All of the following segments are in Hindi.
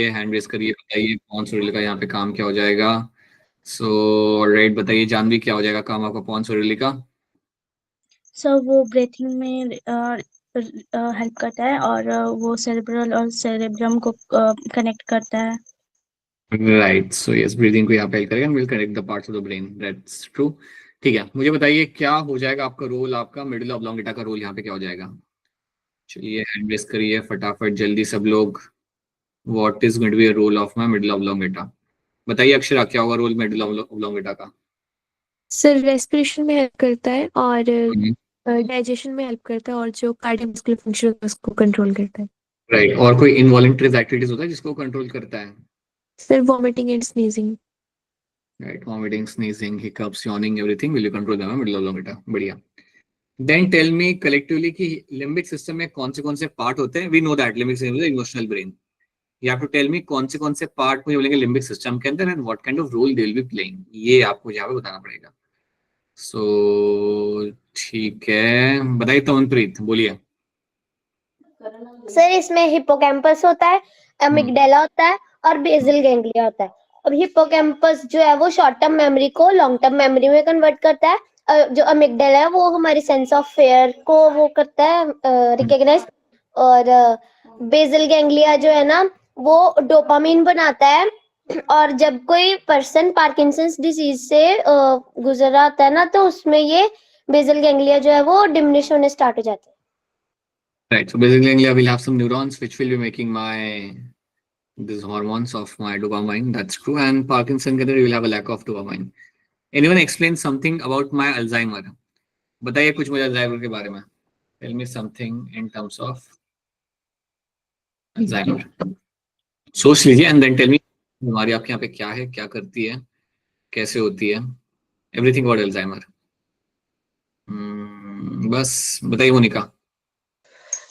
हैंड रेस करिए, बताइए कौन सा रिले का यहाँ पे काम क्या हो जाएगा। सो राइट, बताइए जानवी क्या हो जाएगा काम आपका कौन सा रिले का। सर वो ब्रीथिंग में हेल्प करता है और वो सेरेब्रल और सेरेब्रम को कनेक्ट करता है। राइट, सो यस ब्रीदिंग को यहाँ पे हेल्प करेगा, will connect the parts of the brain, that's true. ठीक है, मुझे बताइए क्या हो जाएगा आपका रोल, आपका मिडिल ऑब्लोंगेटा का रोल यहाँ पे क्या हो जाएगा। चलिए हैंड रेस करिए फटाफट जल्दी सब लोग। What is going to be role of my middle oblongata. बताइए अक्षरा क्या होगा रोल मिडिल ऑब्लोंगेटा का। सर रेस्पिरेशन में हेल्प करता है और डाइजेशन में हेल्प करता है और जो कार्डियोवास्कुलर फंक्शन है उसको कंट्रोल करता है। राइट, और कोई इनवॉलंटरी एक्टिविटीज होता है जिसको कंट्रोल करता है। Sir vomiting and sneezing. Right, vomiting, sneezing, hiccups, yawning, everything will you control them middle oblongata. बढ़िया। देन टेल मी कलेक्टिवली कि लिम्बिक सिस्टम में कौन से पार्ट होते हैं। We know that limbic system is emotional brain. You have to tell me कौन से पार्ट मुझे बोलेंगे लिम्बिक सिस्टम के अंदर and what kind of role they will be playing, ये आपको यहाँ पे बताना पड़ेगा। सो ठीक है, बताइए तमनप्रीत बोलिए। सर इसमें हिप्पोकैम्पस होता है, अमिगडाला होता है और बेसल गैंग्लिया होता है। अब हिप्पोकैम्पस जो है वो शॉर्ट टर्म मेमोरी को लॉन्ग टर्म मेमोरी में कन्वर्ट करता है। जो अमिगडाला है वो हमारी सेंस ऑफ फेयर को वो करता है रिकॉग्नाइज। और बेसल गैंग्लिया जो है ना वो डोपामिन बनाता है। और जब कोई पर्सन पार्किंसंस डिजीज से गुजर रहा होता है ना तो उसमें ये बेसल गैंग्लिया जो है वो डिमिनिश होने स्टार्ट हो जाते हैं। Right, so basically I will have some neurons which will be making my these hormones of my dopamine, that's true, and Parkinson के अंदर you will have a lack of dopamine. Anyone explain something about my Alzheimer? बताइए कुछ मुझे अल्जाइमर के बारे में। Tell me something in terms of Alzheimer. सोच लीजिए and then tell me बीमारी आपके यहाँ पे क्या है, क्या करती है, कैसे होती है, everything about Alzheimer. बस बताइए मोनिका।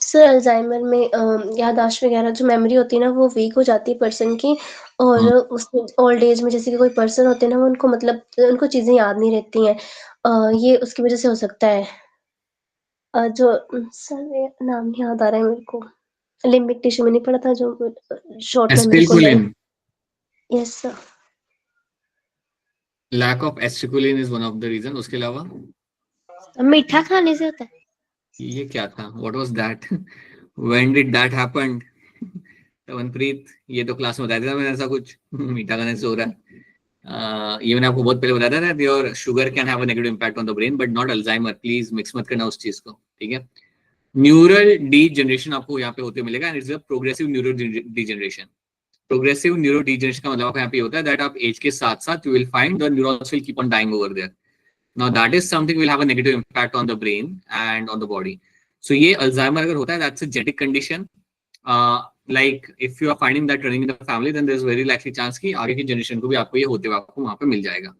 सर अल्जाइमर में याददाश्त वगैरह जो मेमोरी होती है ना वो वीक हो जाती है पर्सन की। और उसमें ओल्ड एज में जैसे कि कोई पर्सन होते हैं ना वो उनको मतलब उनको चीजें याद नहीं रहती हैं। ये उसकी वजह से हो सकता है। जो सर नाम नहीं याद आ रहा है मेरे को। लिम्बिक टिश्यू में नहीं पड़ा था जो शॉर्ट मेमोरी को। Acetylcholine. Yes sir. Lack of acetylcholine is one of the reason. उसके अलावा मीठा खाने से होता है। ये क्या था, what was that? When did that happen? तमनप्रीत ये तो क्लास में बताया था मैंने ऐसा कुछ मीठा खाने से हो रहा है। ये मैंने आपको बहुत पहले बताया था your sugar cane have a negative impact on the brain but not Alzheimer, please mix मत करना उस चीज को, ठीक है। न्यूरल डीजनरेशन आपको यहाँ पे होते मिलेगा and it's a progressive neuro degeneration. Progressive neuro degeneration का मतलब यहाँ पे होता है दैट आप एज के साथ साथ you will find the neurons will keep on dying over there. Now that is something will have a negative impact on the brain and on the body. So ये अल्जाइमर अगर होता है that's a genetic condition. like if you are finding that running in the family then there is very likely chance कि आगे की जनरेशन को भी आपको ये होते हुए आपको वहां पे मिल जाएगा।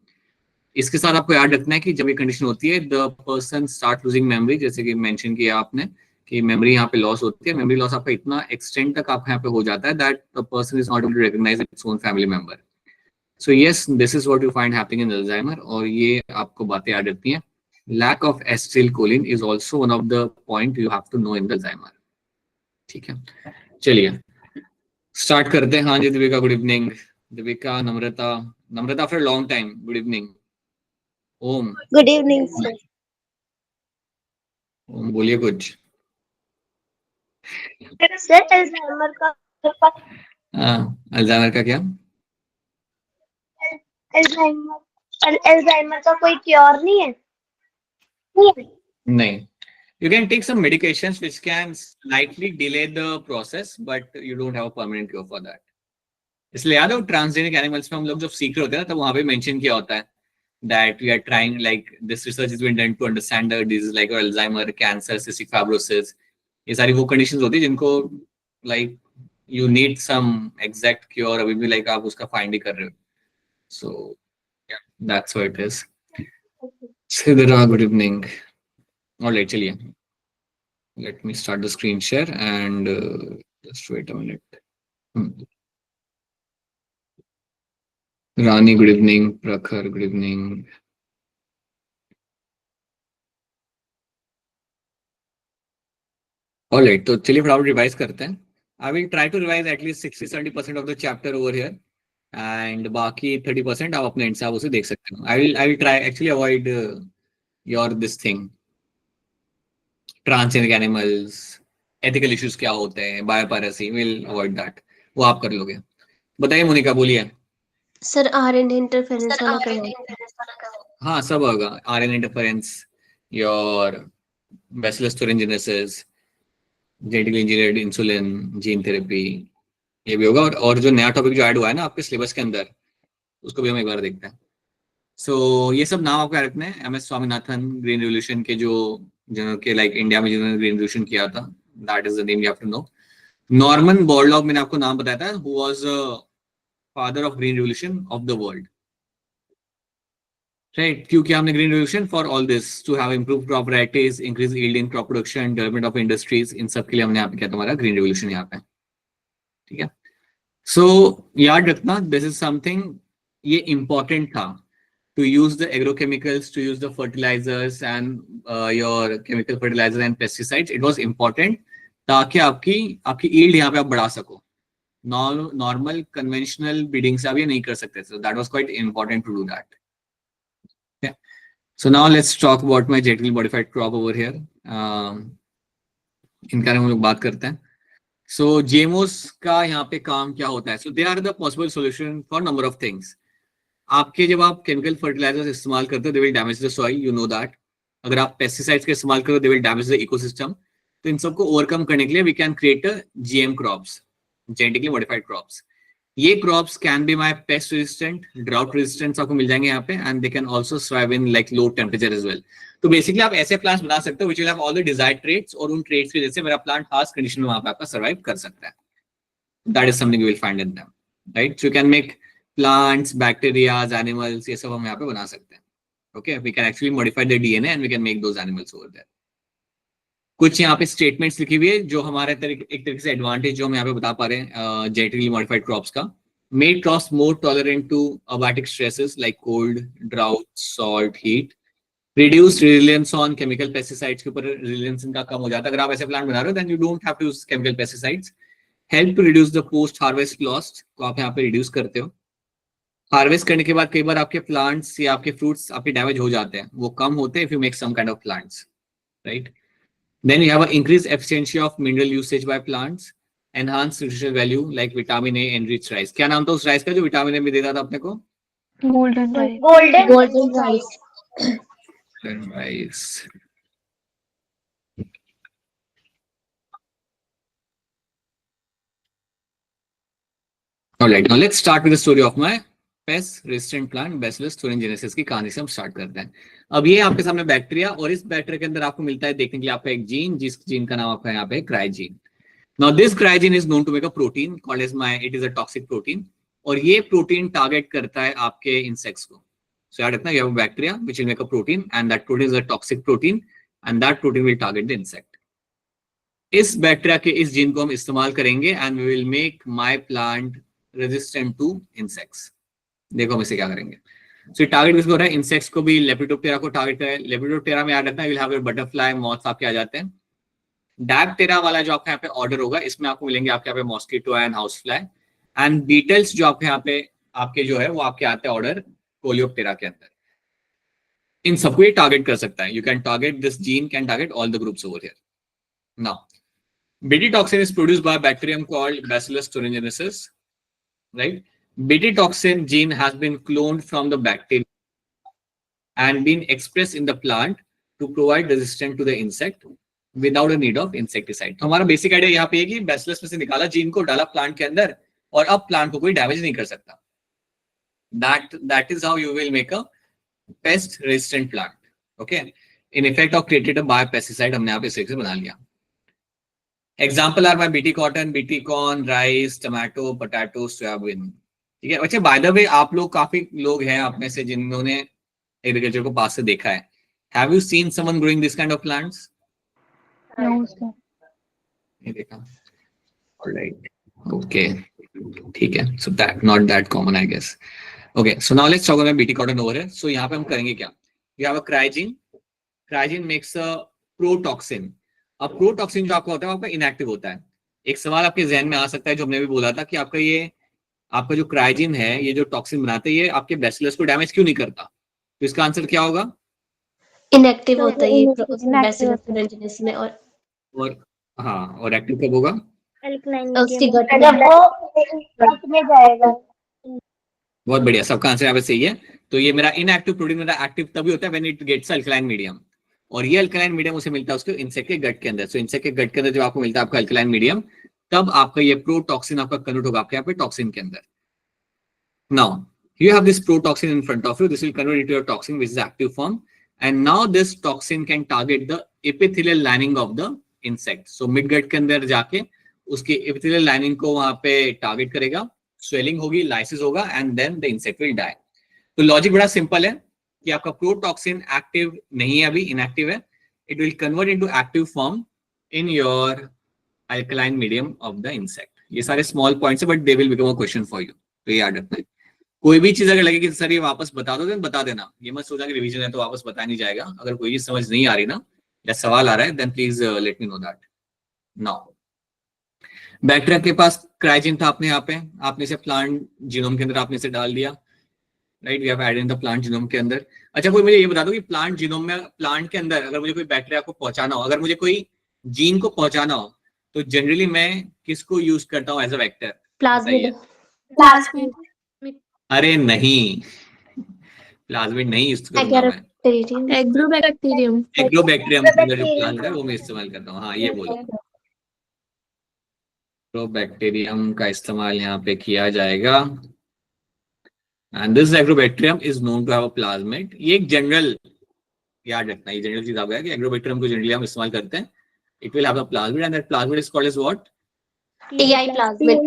इसके साथ आपको याद रखना है कि जब ये कंडीशन होती है the person start losing memory, जैसे कि मेंशन किया आपने कि मेमोरी यहाँ पे लॉस होती है। मेमोरी लॉस आपका इतना एक्सटेंड तक आपका यहाँ पे हो जाता है that the person is not able to recognise its own family member. So yes this is what you find happening in Alzheimer और ये आपको बातें याद रखती हैं। Lack of acetylcholine is also one of the point you have to know in Alzheimer, ठीक है। चलिए स्टार्ट करते हैं। हाँ जी Deepika, good evening. Deepika, Namrata, Namrata after long time, good evening. Om, good evening sir. ओम बोलिए कुछ। सर अल्जाइमर का हाँ, अल्जाइमर का क्या? अल्जाइमर का कोई क्योर नहीं है। नहीं, you can take some medications which can slightly delay the process but you don't have a permanent cure for that. इसलिए याद है ट्रांसजेनिक एनिमल्स में हम लोग जब सीख रहे होते हैं ना तब वहां पे मेंशन किया होता है that we are trying, like this research has been done to understand the diseases like Alzheimer, cancer, cystic fibrosis. ये सारी वो कंडीशंस होती है जिनको like you need some exact cure, अभी भी like आप उसका फाइंड ही कर रहे हो। So yeah, that's what it is. Sidra, good evening. Alright, चलिए let me start the screen share and just wait a minute. Rani, good evening. Prakhar, good evening. Alright, तो चलिए फटाफट रिवाइज करते हैं। I will try to revise at least 60-70% of the chapter over here, and बाकी 30% आप अपने end से आप उसे देख सकते हो. I will try actually avoid your this thing, transgenic animals, ethical issues क्या होते हैं, biopiracy, will avoid that. वो आप कर लोगे. बताइए मोनिका, बोलिए. सर RNA इंटरफेरेंस वाला करवाइए. हाँ, सब होगा. RNA interference, your Bacillus thuringiensis, genetically engineered insulin, gene therapy, ये भी होगा. और जो नया टॉपिक जो ऐड हुआ है ना आपके सिलेबस के अंदर, उसको भी हम एक बार देखते हैं. सो ये सब नाम आपको याद रखना है. MS स्वामीनाथन, ग्रीन रिवोल्यूशन के जो के लाइक इंडिया में जिन्होंने ग्रीन रिवोल्यूशन किया था, that is the name you have to know. Norman Borlaug, मैंने आपको नाम बताया था, who was father of green revolution of the world, right. क्यों किया हमने green revolution? For all this, to have improve crop varieties, increase yield in crop production, development of industries, इन सब के लिए हमने यहाँ पे किया तुम्हारा ग्रीन रिवोल्यूशन यहाँ पे. ठीक है. सो याद रखना, दिस इज समथिंग, ये इंपॉर्टेंट था, to use the agrochemicals, to use the fertilizers and your chemical fertilizers and pesticides. It was important ताकि आपकी yield यहाँ पे आप बढ़ा सको. Normal conventional breeding से आप ये नहीं कर सकते. So that was quite important to do that. Okay. So now let's talk about my genetically modified crop over here. इनका हम लोग बात करते हैं. So GMOs का यहाँ पे काम क्या होता है? So they are the possible solution for number of things. आपके जब आप केमिकल फर्टिलाइजर्स इस्तेमाल करते हो, they will damage the soil, you know that. अगर आप पेस्टिसाइड्स का इस्तेमाल करो, they will damage the ecosystem. तो इन सबको ओवरकम करने के लिए we can create GM crops, genetically modified crops. ये crops can be my pest resistant, drought resistant आपको मिल जाएंगे यहाँ पे, and they can also survive in like low temperature as well. तो बेसिकली आप ऐसे प्लांट्स बना सकते हो which will have all the desired traits, और उन ट्रेट्स की वजह से मेरा प्लांट हार्श कंडीशन में वहां पे आपका सर्वाइव कर सकता है. That is something you will find in them, right. So you can make plants, bacteria, animals, ये सब हम यहाँ पे बना सकते हैं. Okay, we can actually modify the DNA and we can make those animals over there. कुछ यहाँ पे स्टेटमेंट्स लिखी हुई है जो हमारे एक तरीके से एडवांटेज जो हम यहाँ पे बता पा रहे हैं जेनेटिकली मॉडिफाइड क्रॉप्स का. Made crops more tolerant to abiotic stresses like cold, drought, salt, heat. Reduced reliance on chemical pesticides, के ऊपर reliance इनका कम हो जाता है. अगर आप ऐसे प्लांट बना रहे हो then you don't have to use chemical pesticides. Help to reduce the post harvest loss, को आप यहाँ पे reduce करते हो. हार्वेस्ट करने के बाद कई बार आपके प्लांट्स या आपके फ्रूट्स आपके डैमेज हो जाते हैं, वो कम होते हैं if you make some kind of plants, right. Then you have a increase efficiency of mineral usage by plants, enhance nutritional value like vitamin A enrich rice. क्या नाम था उस राइस का जो विटामिन ए भी देता था अपने को? Golden rice. Golden rice. Rice. Alright, now let's start with the story of my pest resistant plant bacillus thuringiensis की कहानी से हम स्टार्ट करते हैं. अब ये आपके सामने बैक्टीरिया, और इस बैक्टीरिया के अंदर आपको मिलता है देखने के लिए आपका एक जीन, जिस जीन का नाम आपका यहाँ पे cry gene. Now this cry gene is known to make a protein called as it is a toxic protein, और ये प्रोटीन टारगेट करता है आपके इंसेक्ट्स को. सो याद रखना, you have a bacteria which will make a protein and that protein is a toxic protein and that protein will target the insect. इस बैक्टीरिया के इस जीन को हम इस्तेमाल करेंगे and we will make my plant resistant to insects. देखो हम इसे क्या करेंगे. सो टारगेट किसको हो रहा है? इंसेक्ट्स को भी. लेपिडोप्टेरा को टारगेट करें. लेपिडोप्टेरा में याद रखना विल हैव बटरफ्लाई, मॉथ्स आपके आ जाते हैं. डैप्टेरा वाला जो आपका यहाँ पे ऑर्डर होगा, इसमें आपको मिलेंगे आपके यहाँ पे mosquito and house fly. And beetles जो आपके यहाँ पे आपके जो है वो आपके आते हैं ऑर्डर कोलियोप्टेरा के अंदर. इन सबको ये टारगेट कर सकता है. You can target this gene can target all the groups over here. Now BT toxin is produced by a bacterium called Bacillus thuringiensis, right? BT toxin gene has been cloned from the bacteria and been expressed in the plant to provide resistance to the insect without a need of insecticide. तो हमारा बेसिक आइडिया यहाँ पे है कि Bacillus में से निकाला जीन को, डाला प्लांट के अंदर, और अब प्लांट को कोई डैमेज नहीं कर सकता. That is how you will make a pest resistant plant. Okay? In effect of created a biopesticide हमने यहाँ पे इसे बना लिया. Example are my BT cotton, BT corn, rice, tomato, potato, soybean. ठीक है. अच्छा, by the way, आप लोग काफी लोग हैं आप में से जिन्होंने एग्रीकल्चर को पास से देखा है. Have you seen someone growing this kind of plants? No, sir. नहीं देखा. Alright. Okay. ठीक है. So that not that common, I guess. Okay. So now let's talk about BT cotton over here. So यहाँ पे हम करेंगे क्या? You have a cryogene. Cryogene makes a protoxin. अब प्रोटॉक्सिन जो आपका होता है आपका इनएक्टिव होता है. एक सवाल आपके जहन में आ सकता है जो हमने भी बोला था कि आपका जो क्राइजिन है, ये जो टॉक्सिन बनाते हैं, ये आपके बैसिलस को डैमेज क्यों नहीं करता? तो इसका आंसर क्या होगा? इनएक्टिव तो होता है वो ये inactive बैसिलस होता है। thuringiensis में, और हाँ, और एक्टिव कब होगा? अल्कलाइन उसकी मीडियम गट जब में वो गट में जाएगा। बहुत बढ़िया, सबका आंसर यहाँ पे सही है। तो ये मेरा इनएक्टिव प्रोटीन मेरा एक्टिव तभी होता है when it gets alkaline medium, और ये अल्कलाइन मीडियम उसे मिलता है उसके इंसेक्ट के गट के अंदर। सो इंसेक्ट के गट के अंदर जब आपको मिलता है आपका अल्कलाइन मीडियम, तब आपका ये प्रोटॉक्सिन आपका कन्वर्ट होगा आपके यहाँ पे टॉक्सिन के अंदर। Now you have this protoxin in front of you. This will convert into a toxin which is active form, and now this toxin can target the epithelial lining of the insect. So midgut के अंदर जाके उसकी epithelial lining को वहां पे टारगेट करेगा, swelling होगी, lysis होगा, and then the insect will die. तो लॉजिक बड़ा सिंपल है कि आपका प्रोटॉक्सिन एक्टिव नहीं है, अभी इनएक्टिव है. It will convert into active form in your alkaline medium of the insect. ये सारे स्मॉल पॉइंट्स है, but they will become a question for you. तो ये याद रखना है. कोई भी चीज अगर लगे कि सर ये वापस बता दो, तो बता देना. ये मत सोचना कि रिवीजन है तो वापस बताया नहीं जाएगा. अगर कोई चीज समझ नहीं आ रही ना, या सवाल आ रहा है, then please let me know that. Now bacteria के पास क्राइजिन था अपने यहाँ पे, आपने इसे प्लांट जीनोम के अंदर आपने इसे डाल दिया. Right, we have added in the plant genome के अंदर. अच्छा, कोई मुझे ये बता दो कि प्लांट जीनोम में, प्लांट के अंदर अगर मुझे कोई बैक्टीरिया को पहुंचाना हो, अगर मुझे कोई जीन को पहुंचाना हो, तो जनरली मैं किसको यूज करता हूँ एज अ वेक्टर? प्लाज्मिड. अरे नहीं, प्लाज्मिड नहीं यूज करूंगा मैं. एगैरोबैक्टीरियम. एग्रोबैक्टीरियम. एग्रोबैक्टीरियम के अंदर जो प्लांट है वो मैं इस्तेमाल करता हूँ. हाँ, ये बोलो. एग्रोबैक्टीरियम का इस्तेमाल यहाँ पे किया जाएगा. And this agrobacterium is known to have a plasmid. ये एक जनरल याद रखना, ये जनरल चीज आपका है कि एग्रोबैक्टीरियम को जनरली हम इस्तेमाल करते हैं. It will have a plasmid and that plasmid is called as what? Ti plasmid.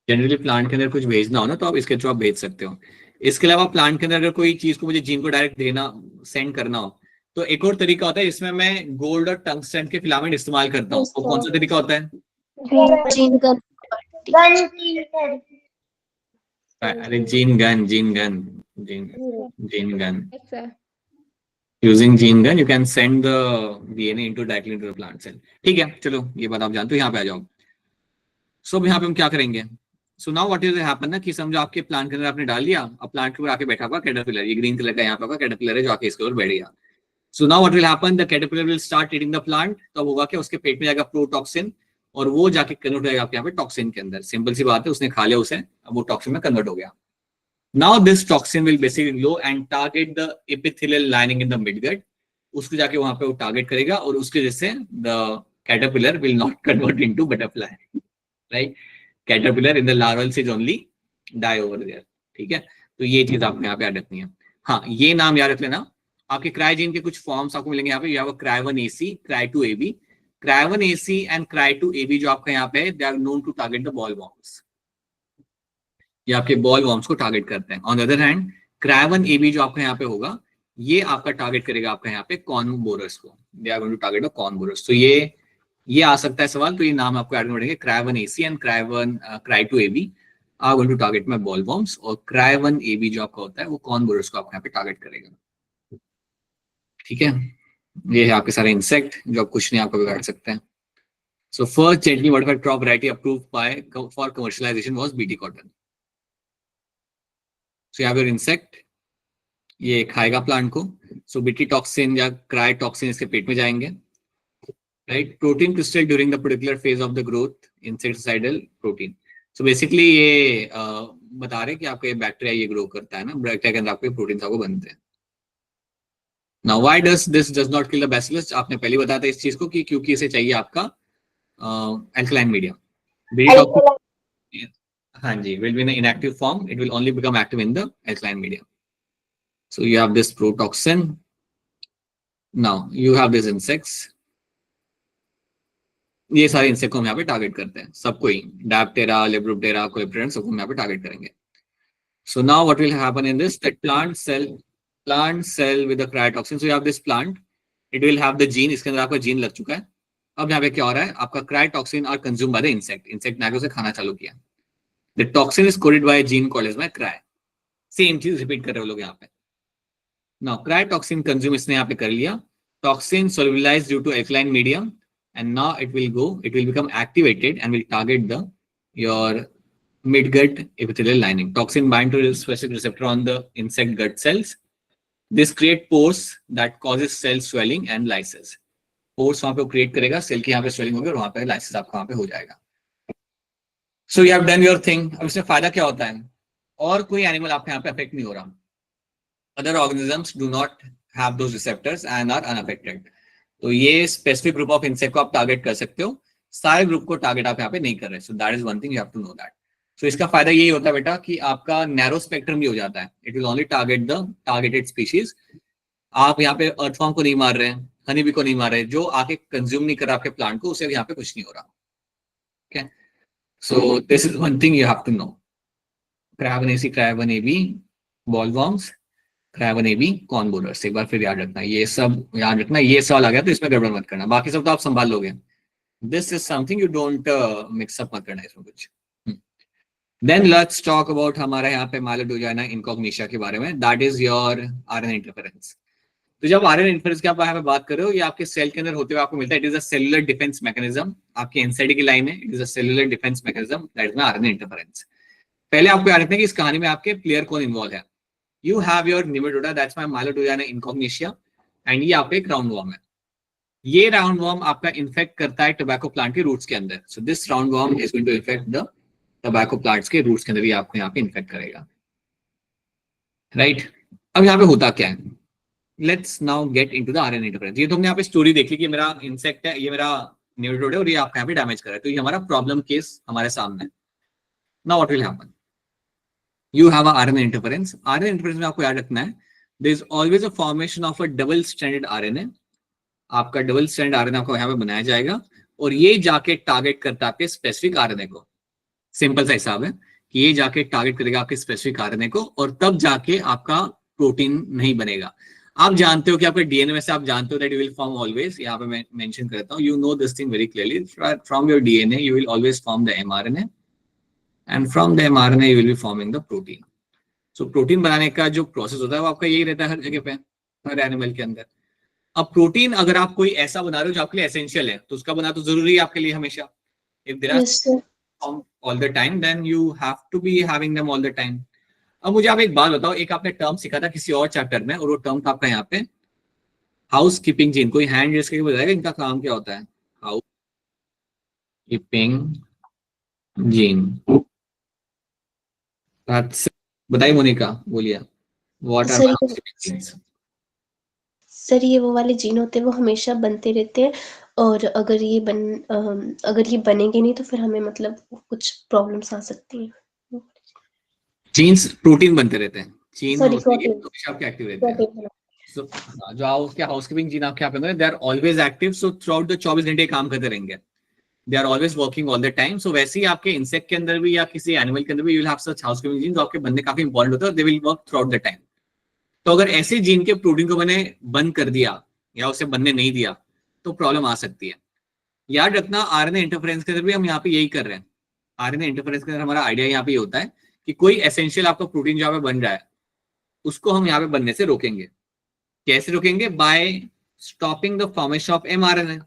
Generally plant के अंदर कुछ भेजना हो ना, तो आप इसके थ्रू आप भेज सकते हो. इसके अलावा प्लांट के अंदर अगर कोई चीज को मुझे जीन को डायरेक्ट देना, सेंड करना हो, तो एक और तरीका होता है जिसमें मैं गोल्ड और टंगस्टन के फिलामेंट इस्तेमाल करता हूँ. वो कौन सा तरीका होता है? Gene gun. अरे gene gun. Using gene gun you can send the DNA into directly into the plant cell. ठीक है, चलो ये बात आप जानते हो. यहाँ पे आ जाओ. सो यहाँ पे हम क्या करेंगे? So now what is happen ना, कि समझो आपके प्लांट के अंदर आपने डाल दिया, अब प्लांट के ऊपर आके बैठा हुआ कैटरपिलर, ये ग्रीन कलर का यहाँ पे कैटरपिलर है जो आके इसके ऊपर बैठ गया. So now what will happen, the caterpillar will start eating the plant. तो होगा क्या, उसके पेट में जाएगा प्रोटॉक्सिन, और वो जाके कन्वर्ट हो जाएगा आपके यहाँ पे टॉक्सिन के अंदर. सिंपल सी बात है, उसने खा लिया उसे, अब वो टॉक्सिन में कन्वर्ट हो गया. Now this toxin will basically go and target the epithelial lining in the midgut. उसको जाके वहां पे वो टारगेट करेगा, और उसके वजह से the caterpillar will not convert into butterfly. Right, caterpillar in the larval stage only die over there. ठीक है, तो ये चीज आपको यहाँ पे याद रखनी है. हाँ, ये नाम याद रख लेना. आपके क्राइजीन के कुछ फॉर्म्स आपको मिलेंगे यहाँ पे. You have a cry 1AC, cry 2AB. Cry 1AC and cry 2AB जो आपका यहाँ पे है, they are known to target the boll worms. ये आपके बॉल वॉर्म्स को टारगेट करते हैं. On the other hand, cry 1AB जो आपका यहाँ पे होगा, ये आपका टारगेट करेगा आपका यहाँ पे कॉर्न बोरस को. They are going to target the corn borers. तो ये आ सकता है सवाल. तो ये नाम आपको याद करने पड़ेंगे. Cry 1AC and cry 2AB are going to target my boll worms, और क्राई 1AB जो आपका होता है वो कॉर्न बोरस को आपको यहाँ पे टारगेट करेगा. ठीक है, ये है आपके सारे इंसेक्ट जो आप कुछ नहीं आपको बिगाड़ सकते हैं. So first gently modified crop variety approved by for commercialisation was BT cotton. So you have your insect, ये खाएगा प्लांट को. सो बीटी टॉक्सिन या क्राई टॉक्सिन इसके पेट में जाएंगे. Right, protein crystal during the particular phase of the growth, insecticidal protein. So basically ये बता रहे हैं कि आपका ये बैक्टीरिया ये ग्रो करता है ना, बैक्टीरिया के अंदर आपके प्रोटीन आपको बनते हैं. Now why this does not kill the bacillus? आपने पहले बताया था इस चीज को कि क्योंकि इसे चाहिए आपका अल्कलाइन मीडियम. हाँ जी, will be in an inactive form. It will only become active in the alkaline medium. So you have this protoxin. Now you have these insects. ये सारे इंसेक्ट को हम यहाँ पे टारगेट करते हैं, सबको ही. डैप्टेरा, लेब्रोप्टेरा, कोलेप्टेरा, सबको हम यहाँ पे टारगेट करेंगे. So now what will happen in this? That plant cell with the cryotoxin. So you have this plant. It will have the gene. इसके अंदर आपका जीन लग चुका है. अब यहाँ पे क्या हो रहा है, आपका cryotoxin are consume by the insect ने उसे खाना चालू किया. The toxin is coded by gene called as by cry. Same चीज रिपीट कर रहे हो लोग यहाँ पे. नाउ क्रायोटॉक्सिन कंज्यूम इसने यहाँ पे कर लिया. toxin solubilized due to alkaline medium, and now it will become activated and will target your midgut epithelial lining. Toxin bind to a specific receptor on the insect gut cells. This create pores that causes cell swelling and lysis. Pores वहां पे create करेगा, सेल की यहाँ पे swelling होगी और वहां पे lysis आपका वहां पे हो जाएगा. So you have done your thing. अब इसमें फायदा क्या होता है? और कोई एनिमल आपके यहाँ पे अफेक्ट नहीं हो रहा. Other organisms do not have those receptors and are unaffected. तो ये स्पेसिफिक ग्रुप ऑफ इंसेक्ट को आप टारगेट कर सकते हो, सारे ग्रुप को टारगेट आप यहाँ पे नहीं कर रहे. So that is one thing you have to know that. So इसका फायदा यही होता है बेटा कि आपका नैरो स्पेक्ट्रम भी हो जाता है. It will only target the targeted species. आप यहाँ पे अर्थवॉर्म को नहीं मार रहे हैं, हनी बी को नहीं मार रहे, जो आके कंज्यूम नहीं कर रहा आपके प्लांट को, उसे यहाँ पे कुछ नहीं हो रहा. Okay, so this is one thing you have to know. क्रैबनेसी, क्रैबनेबी, बॉलवॉर्म्स, क्रैबनेबी, कॉर्न बोरर्स. एक बार फिर याद रखना, ये सब याद रखना. ये सवाल आ गया तो इसमें गड़बड़ मत करना, बाकी सब तो आप संभाल लोगे. This is something you don't mix up मत करना इसमें कुछ. देन लेट्स टॉक अबाउट हमारा यहाँ पे माइलोडोजाइना इनकॉग्निशिया के बारे में. That is your RNA interference. तो जब आरएनए इंटरफेरेंस की आप यहाँ पे बात कर रहे हो, ये आपके सेल के अंदर होते हुए आपको मिलता है. It is a cellular defence mechanism. आपके एनसाइड की लाइन है, it is a cellular defence mechanism, that is RNA interference. पहले आपको याद रखना है कि इस कहानी में आपके प्लेयर कौन इन्वॉल्व है. You have your nematode, that's my Mailodojana incognitia, and ये आपका एक राउंड वॉर्म है. ये राउंड वॉर्म आपका इन्फेक्ट करता है टोबैको प्लांट के रूट्स के अंदर. So this round worm is going to infect the tobacco plants के रूट्स के अंदर, ये आपको यहाँ पे इन्फेक्ट करेगा. राइट, अब यहाँ पे होता क्या है? Let's now get into the RNA interference. ये तो हमने यहाँ पे स्टोरी देख ली कि मेरा इंसेक्ट है, ये मेरा नेमेटोड है और ये आपका यहाँ पे डैमेज कर रहा है. तो ये हमारा प्रॉब्लम केस हमारे सामने है. Now what will happen? You have a RNA interference. RNA interference में आपको याद रखना है, there is always a formation of a double stranded RNA. आपका डबल स्ट्रैंड आरएनए आपको यहाँ पे बनाया जाएगा और ये जाके टारगेट करता है आपके स्पेसिफिक आरएनए को. सिंपल सा हिसाब है कि ये जाके टारगेट करेगा आपके स्पेसिफिक आरएनए को और तब जाके आपका प्रोटीन नहीं बनेगा. आप जानते हो कि आपके डीएनए में से आप जानते हो that you will form always, यहाँ पे मैं मेंशन करता हूँ, you know this thing very clearly, from your DNA you will always form the mRNA and from the mRNA you will be forming the protein. So protein बनाने का जो प्रोसेस होता है वो आपका यही रहता है हर जगह पे, हर एनिमल के अंदर. अब प्रोटीन अगर आप कोई ऐसा बना रहे हो जो आपके लिए एसेंशियल है, तो उसका बना तो जरूरी है आपके लिए हमेशा. If there are all the time, then you have to be having them all the time. अब मुझे आप एक बात बताओ, एक आपने टर्म सीखा था किसी और चैप्टर में और वो टर्म था आपका यहाँ पे हाउस कीपिंग जीन. कोई हैंड रेस करके बताएगा इनका काम क्या होता है? House keeping gene. बताइए मोनिका, बोलिए. व्हाट आर सर ये वो वाले जीन होते हैं, वो हमेशा बनते रहते हैं और अगर ये बनेंगे नहीं तो फिर हमें मतलब कुछ प्रॉब्लम्स आ सकती हैं. जीन्स प्रोटीन बनते रहते हैं, जीन प्रोटीन हमेशा आपके एक्टिव रहते हैं. सो जो आपके हाउसकीपिंग जीन आपके यहाँ पे they are always active. So throughout the 24 घंटे काम करते रहेंगे. They are always working all the time. So वैसे ही आपके इंसेक्ट के अंदर भी या किसी एनिमल के अंदर भी you will have such housekeeping genes जो आपके बनने काफी इंपॉर्टेंट होते हैं और they will work throughout the time. तो अगर ऐसे जीन के प्रोटीन को मैंने बंद कर दिया या उसे बनने नहीं दिया तो प्रॉब्लम आ सकती है. याद रखना आरएनए इंटरफेरेंस के अंदर भी हम यहाँ पे यही कर रहे हैं. आरएनए इंटरफेरेंस के अंदर हमारा आइडिया यहाँ पे ये होता है कि कोई एसेंशियल आपका प्रोटीन जो यहाँ पे बन रहा है उसको हम यहाँ पे बनने से रोकेंगे. कैसे रोकेंगे? By stopping the formation of mRNA.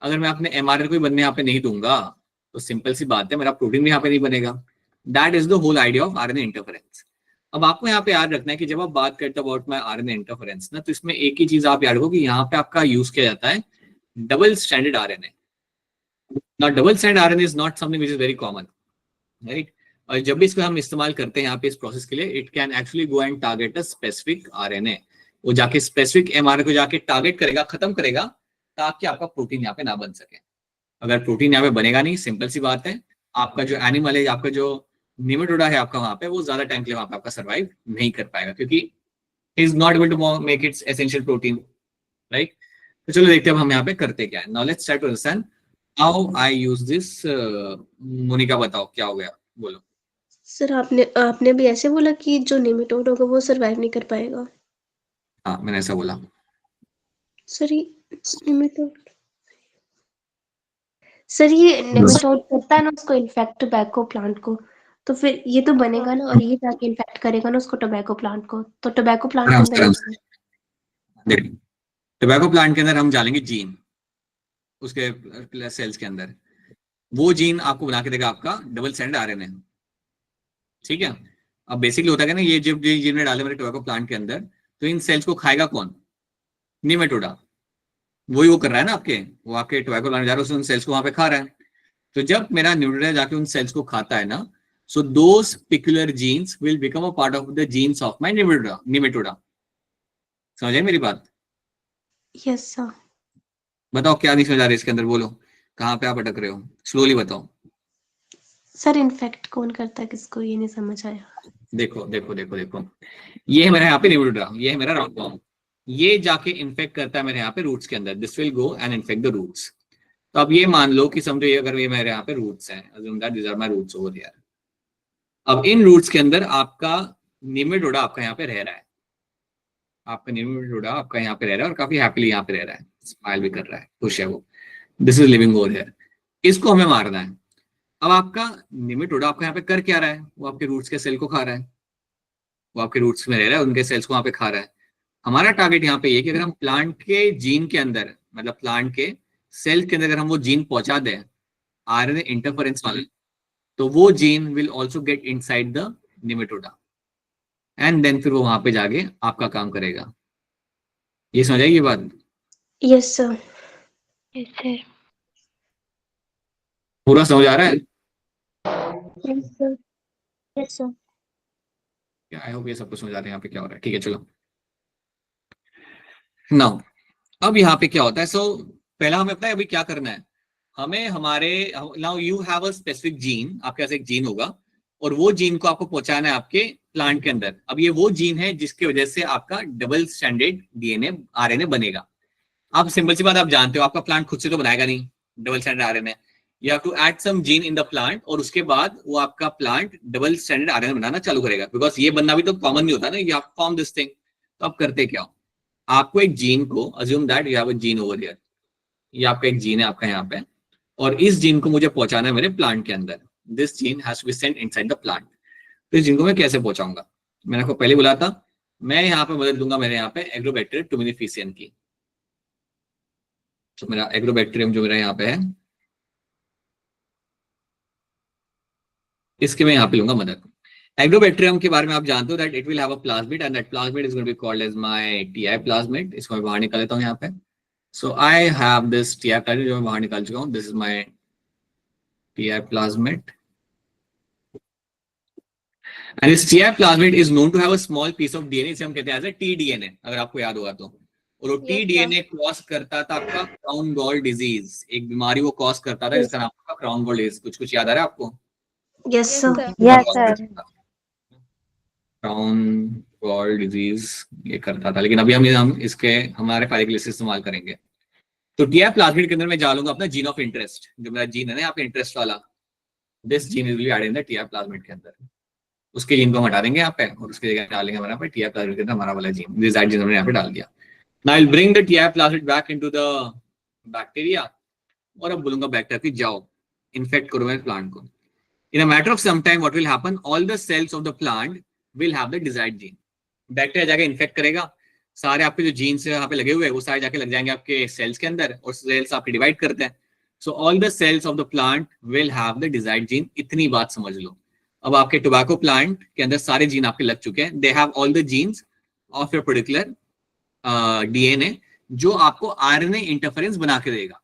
अगर मैं अपने एमआरएनए को बनने यहाँ पे नहीं दूंगा तो सिंपल सी बात है मेरा प्रोटीन भी यहाँ पे नहीं बनेगा. That is the whole idea of RNA interference. अब आपको यहाँ पे याद रखना है कि जब आप बात करते हो अबाउट माय आरएनए इंटरफेरेंस ना, तो इसमें एक ही चीज आप याद रखो कि यहाँ पे आपका यूज किया जाता है double stranded RNA. Now double strand RNA is not something which is very common, right. और जब भी इसको हम इस्तेमाल करते हैं यहाँ पे इस प्रोसेस के लिए, it can actually go and target a specific RNA. वो जाके स्पेसिफिक एमआरएनए को जाके टारगेट करेगा, खत्म करेगा, ताकि आपका प्रोटीन यहाँ पे ना बन सके. अगर प्रोटीन यहाँ पे बनेगा नहीं, सिंपल सी बात है, आपका जो एनिमल है, आपका जो नेमेटोडा है आपका वहां पे, वो ज्यादा टाइम के लिए वहां पे आपका सर्वाइव नहीं कर पाएगा क्योंकि is not able to make its essential protein, right. तो चलो देखते हैं हम यहाँ पे करते क्या है. Now let's try to understand how I use this. Monica बताओ क्या हो गया, बोलो. सर आपने भी ऐसे बोला कि जो नेमेटोड होगा वो सर्वाइव नहीं कर पाएगा. हाँ, मैंने ऐसा बोला. सर ये नेमेटोड करता है ना उसको इन्फेक्ट टोबैको प्लांट को, तो फिर ये तो बनेगा ना और ये जाके इन्फेक्ट करेगा ना उसको टोबैको प्लांट को, तो टोबैको प्लांट को देखिए टोबैको प्लांट के अंदर हम डालेंगे जीन, उसके सेल्स के अंदर वो जीन आपको बना के देगा आपका डबल स्टैंडर्ड आरएनए। ठीक है, अब बेसिकली होता है ना, ये जब जीन में डाले मेरे टोबैको प्लांट के अंदर, तो इन सेल्स को खाएगा कौन? निमेटोडा। वही वो कर रहा है ना आपके, वो आपके टोबैको प्लांट जा रहा है, उन सेल्स को वहां पे खा रहा है। तो जब मेरा निमेटोडा जाके उन सेल्स को खाता है ना, so those peculiar genes will become a part of the genes of my nematoda. समझ आई मेरी बात? Yes sir. बताओ क्या नहीं समझ आ रहा है इसके अंदर, बोलो कहाँ पे आप अटक रहे हो, स्लोली बताओ। सर इन्फेक्ट कौन करता है किसको, ये नहीं समझ आया। देखो देखो देखो देखो, ये है मेरा यहाँ पे nematoda, ये है मेरा राउंडवॉर्म, ये जाके इन्फेक्ट करता है मेरे यहाँ पे रूट्स के अंदर, this will go and infect the roots. तो अब ये मान लो कि समझो ये अगर ये मेरे यहाँ पे रूट्स हैं, assume that these are my roots over here। अब इन रूट्स के अंदर आपका निमेटोडा आपका यहाँ पे रह रहा है, आपका निमेटोडा आपका यहाँ पे रह रहा है और काफी हैप्पीली यहाँ पे रह रहा है, स्माइल भी कर रहा है, खुश है वो, this is living over here. इसको हमें मारना है। अब आपका निमेटोडा आपका यहाँ पे कर क्या रहा है? वो आपके रूट्स के सेल को खा रहा है, वो आपके रूट्स में रह रहा है, उनके सेल्स को वहां पे खा रहा है। हमारा टारगेट यहाँ पे ये कि अगर हम प्लांट के जीन के अंदर, मतलब प्लांट के सेल के अंदर अगर हम वो जीन पहुंचा दें आरएनए इंटरफेरेंस वाले, तो वो gene will also get inside the nematoda and then फिर वो वहां पे जाके आपका काम करेगा। ये समझ आएगी ये बात? Yes sir. Yes sir. पूरा समझ आ रहा है? Yes sir. Yes sir. I hope ये सब कुछ समझ आ रहा है यहाँ पे क्या हो रहा है। ठीक है चलो, नाउ अब यहाँ पे क्या होता है? सो पहला हमें पता है अभी क्या करना है हमें, हमारे now you have a specific gene, आपके पास एक जीन होगा और वो जीन को आपको पहुंचाना है आपके प्लांट के अंदर। अब ये वो जीन है जिसकी वजह से आपका डबल स्टैंडर्ड डीएनए आरएनए बनेगा। आप सिंपल सी बात आप जानते हो, आपका प्लांट खुद से तो बनाएगा नहीं double standard RNA, you have to add some gene in the plant और उसके बाद वो आपका प्लांट डबल स्टैंडर्ड आरएनए बनाना चालू करेगा। बिकॉज ये बनना भी तो कॉमन नहीं होता ना, you have form this thing. तो आप करते क्या हो, आपको एक जीन को, assume that you have a gene over here, ये आपका एक जीन है आपका यहाँ पे, और इस जीन को मुझे पहुंचाना है मेरे प्लांट के अंदर। This gene has to be sent inside the plant. तो इस जीन को मैं कैसे पहुंचाऊंगा? मैंने आपको पहले बोला था, मैं यहाँ पे मदद लूंगा मेरे यहाँ पे एग्रोबैक्टीरियम टुमिनिफिशियन की। तो मेरा एग्रोबैक्टीरियम जो मेरा यहाँ पे है, इसके मैं यहाँ पे लूंगा मदद। एग्रोबैक्टीरियम के बारे में आप जानते हो that it will have a plasmid and that plasmid is going to be called as my TI plasmid. इसको मैं बाहर निकाल लेता हूँ यहाँ पे। So I have this TI plasmid जो मैं बाहर निकाल चुका हूँ, this is my TI plasmid and this TI plasmid is known to have a small piece of DNA, इसे हम कहते हैं एज अ tDNA, अगर आपको याद होगा तो। और वो tDNA कॉज करता था आपका क्राउन गॉल डिजीज, एक बीमारी वो कॉज करता था जिसका नाम था क्राउन गॉल डिजीज। कुछ कुछ याद आ रहा है आपको? Yes sir. Yes sir. Crown gall disease ये करता था, लेकिन अभी हम इसके हमारे फायदे के लिए इस्तेमाल करेंगे। तो टीआई प्लाज्मिड के अंदर मैं डालूंगा अपना जीन ऑफ इंटरेस्ट, जो मेरा जीन है ना यहाँ पे इंटरेस्ट वाला, this gene will be added in the Ti plasmid के अंदर। उसके जीन को हम हटा देंगे यहाँ पे और उसकी जगह डालेंगे हमारा पे टीआई प्लाज्मिड के अंदर हमारा वाला जीन, डिजायर्ड जीन हमने यहाँ पे डाल दिया। Now I will bring the Ti plasmid back into the bacteria और अब बोलूंगा बैक्टीरिया कि जाओ इन्फेक्ट करो मेरे प्लांट को। In a matter of some time what will happen, all the cells of the plant will have the desired gene. Bacteria जाके इन्फेक्ट करेगा, सारे आपके जो जीन्स यहाँ पे लगे हुए हैं वो सारे जाके लग जाएंगे आपके सेल्स के अंदर, और सेल्स आपके डिवाइड करते हैं। So all the cells of the plant will have the desired gene. इतनी बात समझ लो। अब आपके टोबैको प्लांट के अंदर सारे जीन आपके लग चुके हैं, they have all the jeans of your particular DNA, जो आपको आरएनए इंटरफेरेंस बना के देगा,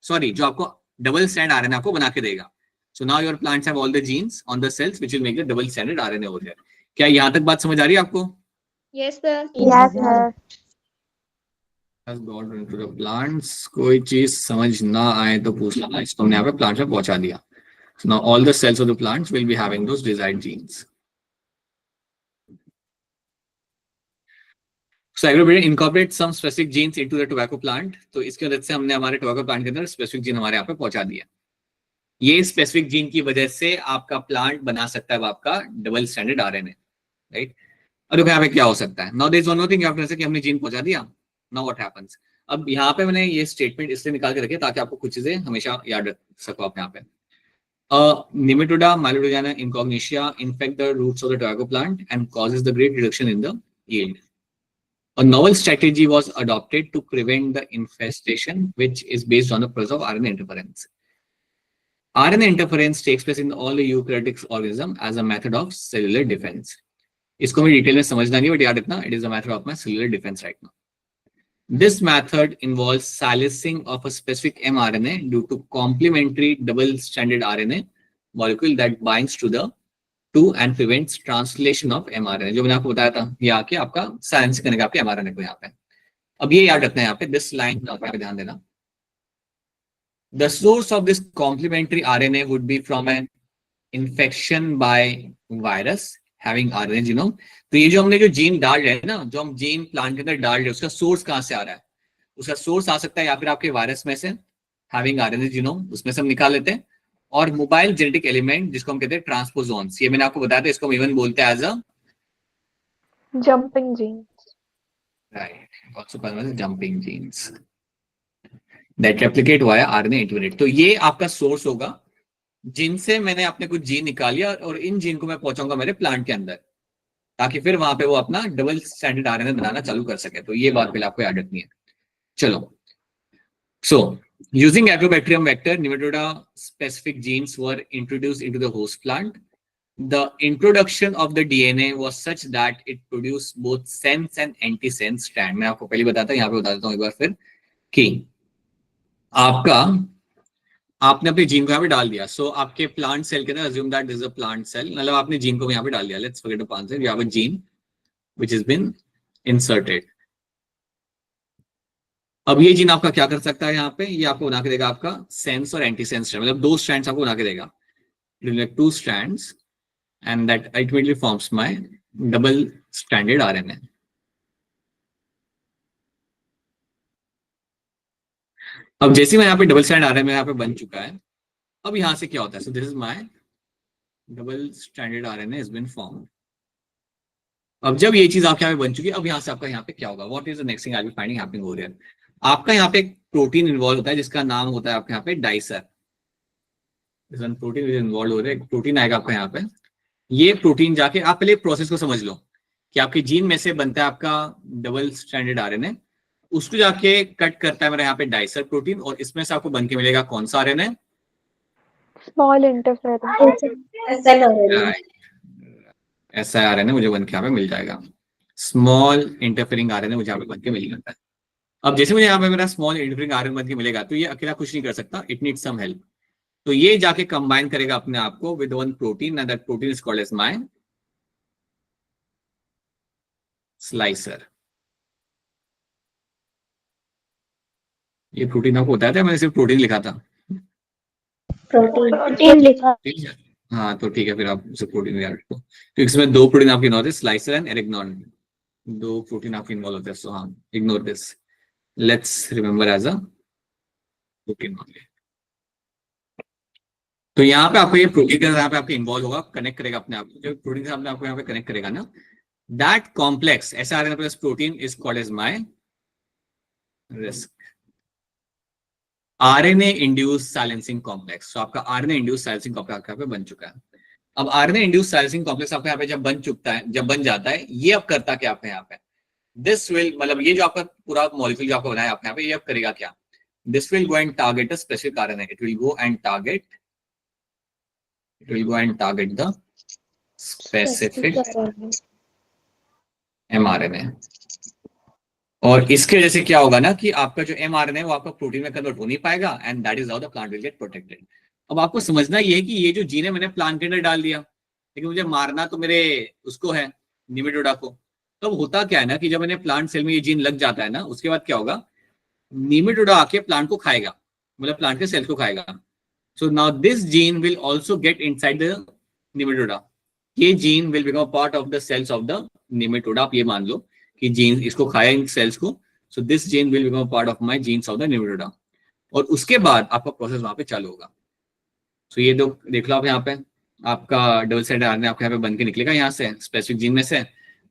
सॉरी जो आपको डबल स्टैंड आरएनए आपको बना के देगा। So now your plants have all the genes on the cells which will make the double standard RNA over here. क्या यहाँ तक बात समझ आ रही है आपको? Yes sir. Yes sir. has gone into the plants, कोई चीज समझ ना आए तो पूछ लेना। इसको हमने यहाँ पे प्लांट में पहुंचा दिया। So now all the cells of the plants will be having those desired genes. So agrobacterium incorporate some specific genes into the tobacco plant. तो इसकी वजह से हमने हमारे tobacco plant के अंदर specific gene हमारे यहाँ पे पहुंचा दिया। ये specific gene की वजह से आपका plant बना सकता है आपका double stranded RNA, right? और देखो यहाँ पे क्या हो सकता है? Now there is one more thing you have to say कि हमने gene पहुंचा दिया। Now what happens? अब यहाँ पे मैंने ये statement इसलिए निकाल के रखे ताकि आपको कुछ चीजें हमेशा याद रख सको आप यहाँ पे। Nematoda Malodogena incognitia infect the roots of the tobacco plant and causes the great reduction in the yield. A novel strategy was adopted to prevent the infestation, which is based on the process of RNA interference. RNA interference takes place in all the eukaryotic organism as a method of cellular defense. इसको मैं डिटेल में समझना नहीं, बट याद रखना, it is a method of my cellular defense right now. This method involves silencing of a specific mRNA due to complementary double-stranded RNA molecule that binds to the two and prevents translation of mRNA. जो मैंने आपको बताया था, ये आके आपका साइलेंस करेगा आपके mRNA को यहाँ पे. अब ये याद रखना है यहाँ पे, this line पे ध्यान देना. The source of this complementary RNA would be from an infection by virus having RNA genome. तो ये जो हमने जो जीन डाल रहे हैं ना, जो हम जीन प्लांट के अंदर डाल रहे हैं, उसका सोर्स कहाँ से आ रहा है? उसका सोर्स आ सकता है या फिर आपके वायरस में से, हैविंग RNA जीनोम, उसमें से हम निकाल लेते हैं. और मोबाइल जेनेटिक एलिमेंट जिसको हम कहते हैं ट्रांसपोजोन्स, ये मैंने आपको बताया था, इसको हम इवन बोलते हैं एज अ jumping genes. राइट, also called as jumping genes that replicate via RNA intermediate. तो ये आपका सोर्स होगा जिनसे मैंने अपने कुछ जीन निकालिया और इन जीन को मैं पहुंचाऊंगा मेरे प्लांट के अंदर, ताकि फिर वहां पे वो अपना डबल स्टैंडर्ड RNA बनाना चालू कर सके. तो ये बात पहले आपको याद रखनी है. चलो, सो using Agrobacterium vector, Nematoda specific genes were introduced into the host plant. The introduction of the DNA was such that it produced both sense and antisense strand. मैं आपको पहले बताता हूँ, यहाँ पे बता देता हूँ एक बार फिर कि आपने अपने जीन को यहाँ पे डाल दिया. सो आपके प्लांट सेल के अंदर assume that this is a plant cell, मतलब आपने जीन को यहाँ पे डाल दिया. Let's forget the plant cell. You have a gene which has been inserted. अब ये जीन आपका क्या कर सकता है यहाँ पे, ये आपको बना के देगा आपका सेंस और एंटी सेंस स्ट्रैंड, मतलब 2 स्ट्रैंड्स आपको बना के देगा. 2 strands and that ultimately forms my double stranded RNA. अब जैसे मैं यहाँ पे डबल स्ट्रैंड RNA यहाँ पे बन चुका है, अब यहाँ से क्या होता है? So this is my double stranded RNA has been formed. अब जब ये चीज आपके यहाँ पे बन चुकी है, अब यहाँ से आपका यहाँ पे क्या होगा? What is the next thing I will finding happening over here? आपका यहाँ पे एक प्रोटीन इन्वॉल्व होता है जिसका नाम होता है आपके यहाँ पे डाइसर. प्रोटीन इन्वॉल्व हो रहा है, प्रोटीन आएगा आपका यहाँ पे. ये प्रोटीन जाके, आप पहले प्रोसेस को समझ लो कि आपके जीन में से बनता है आपका डबल स्ट्रैंडेड RNA, उसको जाके कट करता है मेरा यहाँ पे डाइसर प्रोटीन, और इसमें से आपको बन के मिलेगा कौन सा RNA? Small interference. ऐसा RNA मुझे बन के यहाँ पे मिल जाएगा. स्मॉल इंटरफेरिंग RNA मुझे यहाँ पे बन के मिल जाता है. अब जैसे मुझे यहाँ पे मेरा स्मॉल इंटरफेरिंग RNA बन के मिलेगा, तो ये अकेला कुछ नहीं कर सकता, इट नीड्स सम हेल्प. तो ये जाके कंबाइन करेगा अपने आप को with one protein, and that protein is called as my slicer. ये प्रोटीन आपको बताया था, मैंने सिर्फ प्रोटीन लिखा था. प्रोटीन लिखा. हाँ, तो ठीक है, फिर आप उसे प्रोटीन याद रखो. तो इसमें 2 प्रोटीन आपके इन्वॉल्व होते हैं, स्लाइसर एंड एरिग्नॉन. 2 प्रोटीन आपके इन्वॉल्व होते हैं. सो हाँ, ignore this, let's remember as a protein only. तो यहाँ पे आपको ये प्रोटीन का यहाँ पे आपके इन्वॉल्व होगा, कनेक्ट करेगा अपने आप को. जो प्रोटीन से आपको यहाँ पे कनेक्ट करेगा ना, that complex SRNA plus protein is called as my RISC RNA induced silencing complex. तो आपका RNA इंड्यूस्ड साइलेंसिंग कॉम्प्लेक्स यहाँ पे बन चुका है. अब RNA इंड्यूस्ड साइलेंसिंग कॉम्प्लेक्स आपका यहाँ पे जब बन जाता है, ये अब करता क्या आपका यहाँ पे? दिस विल, मतलब ये जो आपका पूरा मॉलिक्यूल जो आपको बनाया आपने यहाँ पे, ये अब करेगा क्या? This will go and target a specific RNA. It will go and target the specific mRNA. और इसके वजह से क्या होगा ना कि आपका जो mRNA है वो आपका प्रोटीन में कन्वर्ट हो नहीं पाएगा, and that is how the plant will get protected. अब आपको समझना ये है कि ये जो जीन है मैंने प्लांट के अंदर डाल दिया, लेकिन मुझे मारना तो मेरे उसको है, निमेटोडा को. तो होता क्या है ना कि जब मैंने प्लांट सेल में ये जीन लग जाता है ना, उसके बाद क्या होगा? निमेटोडा आके प्लांट को खाएगा, मतलब प्लांट के सेल को खाएगा. So now this gene will also get inside the nematoda. ये gene will become part of the cells of the nematoda. आप ये मान लो कि जीन इसको खाया इन सेल्स को. So this gene will become part of my jeans of the Nematoda, और उसके बाद आपका प्रोसेस वहां पे चालू होगा. सो ये देख लो आप यहाँ पे, आपका डबल स्टैंडर्ड RNA आपके यहाँ पे बन के निकलेगा यहाँ से स्पेसिफिक जीन में से.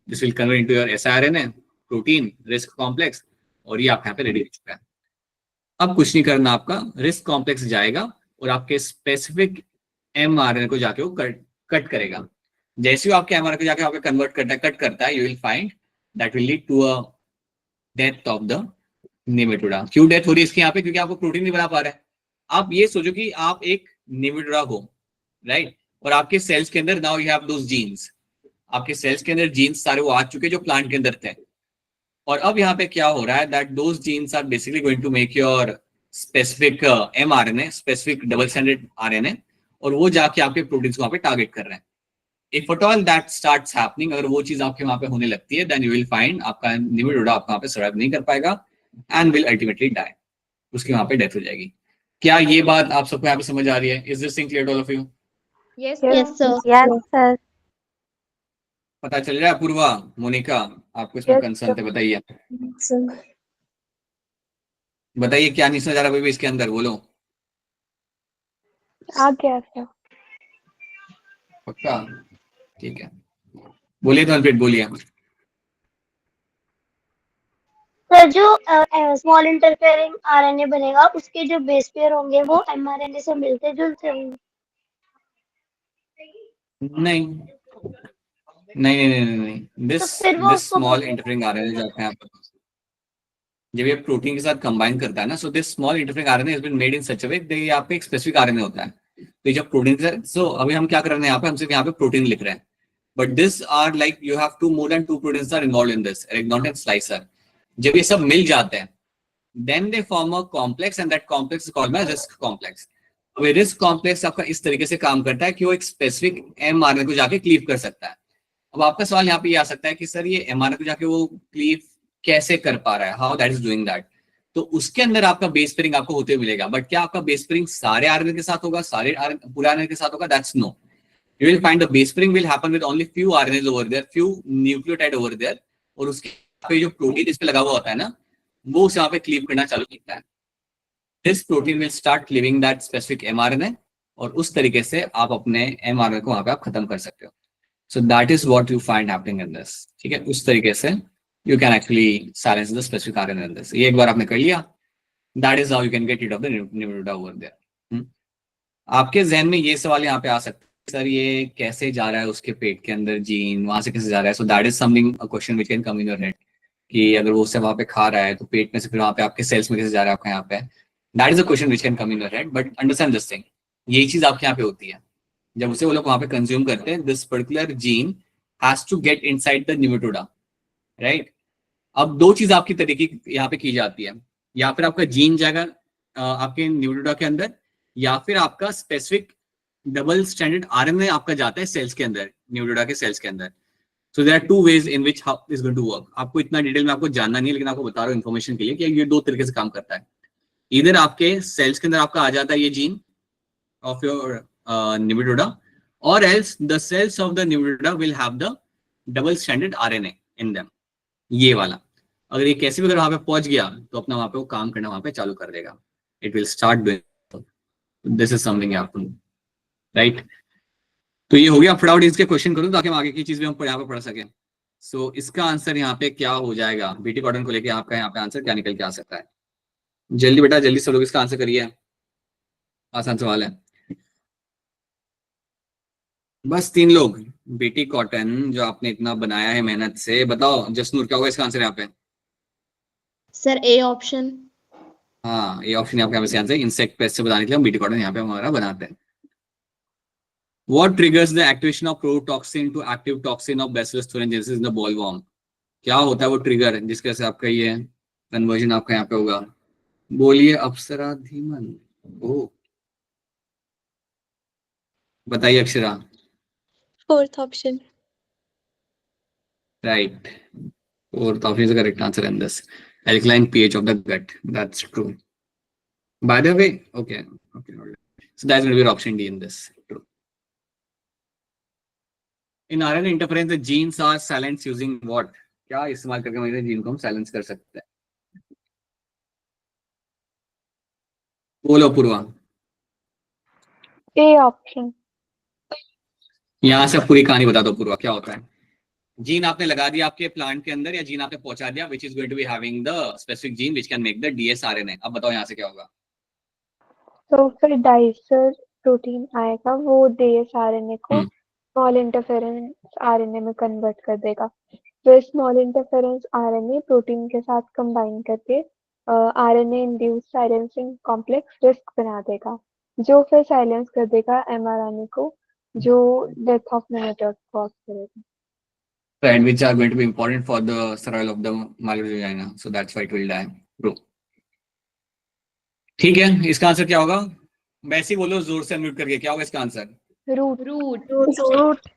This will convert into your siRNA protein risk complex, और ये आपके यहाँ पे रेडी हो चुका है. अब कुछ नहीं करना, आपका रिस्क कॉम्प्लेक्स जाएगा और आपके स्पेसिफिक mRNA को जाके वो कट करेगा. जैसे ही आपके mRNA को जाके कन्वर्ट करता है, कट करता है, you will find that will lead to a death of the nematoda. क्यों डेथ हो रही है इसकी यहाँ पे? क्योंकि आपको प्रोटीन नहीं बना पा रहा है। आप ये सोचो कि आप एक निमेटोडा हो, राइट, और आपके सेल्स के अंदर now you have those genes, आपके सेल्स के अंदर जीन्स सारे वो आ चुके जो प्लांट के अंदर थे, और अब यहाँ पे क्या हो रहा है that those genes are basically going to make your specific mRNA, specific double standard RNA, और वो जाके आपके प्रोटीन्स को वहां पे टारगेट कर रहे हैं। If at all that starts happening, अगर वो चीज आपके वहां पे होने लगती है, देन यू विल फाइंड आपका निमेटोडा आपका वहां पे सर्वाइव नहीं कर पाएगा एंड विल अल्टीमेटली डाई, उसकी वहां पे डेथ हो जाएगी। क्या ये बात आप सबको यहाँ पे समझ आ रही है? Is this thing clear to all of you? Yes, Yes, sir. yes, sir. पता चल रहा है? पूर्वा, मोनिका, आपको इसमें Yes, कंसर्न थे, बताइए सर बताइए क्या नहीं समझ आ रहा अभी भी इसके अंदर, बोलो। आ गया सर। पक्का? ठीक है, बोलिए तो अनप्रीत, बोलिए। सर जो स्मॉल इंटरफेयरिंग आरएनए बनेगा उसके जो बेस पेयर होंगे वो एमआरएनए से मिलते जुलते होंगे। नहीं नहीं नहीं नहीं नहीं, तो फिर वो दिस उसको स्मॉल इंटरफेरिंग आरएनए जो आपके यहाँ पर जब ये प्रोटीन के साथ कंबाइन करता है ना, so this small interfering RNA has been made in such a way, ये आपका एक स्पेसिफिक आरएनए होता है। तो जब प्रोटीन के साथ, सो अभी हम क्या कर रहे हैं यहाँ पे, हम सिर्फ यहाँ पे प्रोटीन लिख रहे हैं, but this are like you have to more than 2 proteins are involved in this, not an slicer. जब ये सब मिल जाते हैं then they form a complex and that complex is called as risk complex। अब ये रिस्क कॉम्प्लेक्स आपका इस तरीके से काम करता है कि वो एक स्पेसिफिक mRNA को जाके क्लीव कर सकता है। अब आपका सवाल यहाँ पे ये आ सकता है कि सर ये mRNA को जाके वो क्लीव कैसे कर पा रहा है, how that is doing that? तो उसके अंदर आपका बेस पेयरिंग आपको होते हुए मिलेगा, बट क्या आपका बेस पेयरिंग सारे आरएनए के साथ होगा, सारे पूरे आरएनए के साथ होगा? That's no. You will find the base pairing will happen with only few RNAs over there, few nucleotide over there, और उसके पे जो प्रोटीन इस पे लगा हुआ होता है ना, वो उसे वहां पे क्लीव करना चालू करता है। This protein will start cleaving that specific mRNA, और उस तरीके से आप अपने mRNA को वहां पे आप खत्म कर सकते हो। So that is what you find happening in this, ठीक है? उस तरीके से you can actually silence the specific RNA in this. ये एक बार आपने कर लिया, that is how you can get rid of the nematoda over there. आपके जहन में ये सवाल यहाँ पे आ सकता है, सर ये कैसे जा रहा है उसके पेट के अंदर जीन, वहां से कैसे जा रहा है? सो that is something, a question which can come in your head, कि अगर वो उससे वहां पे खा रहा है तो पेट में से फिर वहां पे आपके सेल्स में कैसे जा रहा है आपका यहाँ पे? That is a question which can come in your head, but understand this thing, यही चीज आपके यहाँ पे होती है जब उसे वो लोग वहां पे कंज्यूम करते हैं। This particular gene has to get inside the nematoda, right? अब दो चीज आपकी तरीके यहाँ पे की जाती है, या फिर आपका जीन जाएगा आपके निमेटोडा के अंदर, या फिर आपका स्पेसिफिक डबल स्टैंडर्ड आरएनए आपका जाता है सेल्स के अंदर, निमेटोडा के सेल्स के अंदर। So there are two ways in which how is going to work। आपको इतना डिटेल में आपको जानना नहीं है, लेकिन आपको बता रहा हूँ इन्फॉर्मेशन के लिए कि ये दो तरीके से काम करता है। इधर आपके सेल्स के अंदर आपका आ जाता है ये जीन ऑफ योर निमेटोडा, और else the cells of the nematoda will have the double standard RNA in them, ये वाला। अगर ये कैसे भी अगर वहां पे पहुंच गया तो अपना वहां पे वो काम करना वहां पे चालू कर देगा, it will start doing, this is something happen, right? तो ये हो गया। फटाफट इसके क्वेश्चन करूँ ताकि हम आगे की चीज भी हम यहाँ पे पढ़ सकें। सो इसका आंसर यहाँ पे क्या हो जाएगा? बीटी कॉटन को लेके आपका यहाँ पे आंसर क्या निकल के आ सकता है? जल्दी बेटा, जल्दी सब लोग इसका आंसर करिए, आसान सवाल है। बस 3 लोग। बीटी कॉटन जो आपने इतना बनाया है मेहनत से, बताओ जसनूर क्या होगा इसका आंसर यहाँ पे? Sir A option. हाँ, ये ऑप्शन आपके यहाँ पे आंसर, इंसेक्ट पेस्ट से बताने के लिए हम बीटी कॉटन यहाँ पे हमारा बनाते हैं। What triggers the activation of protoxin to active toxin of Bacillus thuringiensis in the bollworm? क्या होता है वो ट्रिगर जिसके से आपका ये कन्वर्जन आपका यहाँ पे होगा? बोलिए अप्सरा धीमन। ओ बताइए Akshara. Fourth option. Right, fourth option is the correct answer in this. Alkaline pH of the gut. That's true. By the way, okay. So that's going to be option D in this. True. In RNA interference, the genes are silenced using what? क्या इस्तेमाल करके हमारे जीन को हम साइलेंस कर सकते हैं? बोलो पूर्वा। A option. यहाँ से पूरी कहानी बता दो पूर्वा, क्या होता है? जीन आपने लगा दिया आपके प्लांट के अंदर, या जीन आपने पहुंचा दिया which is going to be having the specific gene which can make the DsRNA। अब बताओ यहाँ से क्या होगा? तो फिर डाइसर प्रोटीन आएगा, वो डीएस आरएनए को स्मॉल इंटरफेरेंस आरएनए में कन्वर्ट कर देगा, फिर स्मॉल इंटरफेरेंस आरएनए प्रोटीन के साथ कंबाइन करके RNA induce silencing complex risk बना देगा, जो फिर साइलेंस कर देगा एमआरएनए को, जो डेथ ऑफ नेमेटोड कॉज करेगा. And which are going to be important for the survival of the malarial vagina. So that's why it will die. True. ठीक है, इसका आंसर क्या होगा? वैसे ही बोलो जोर से अनम्यूट करके, क्या होगा इसका आंसर? रूट.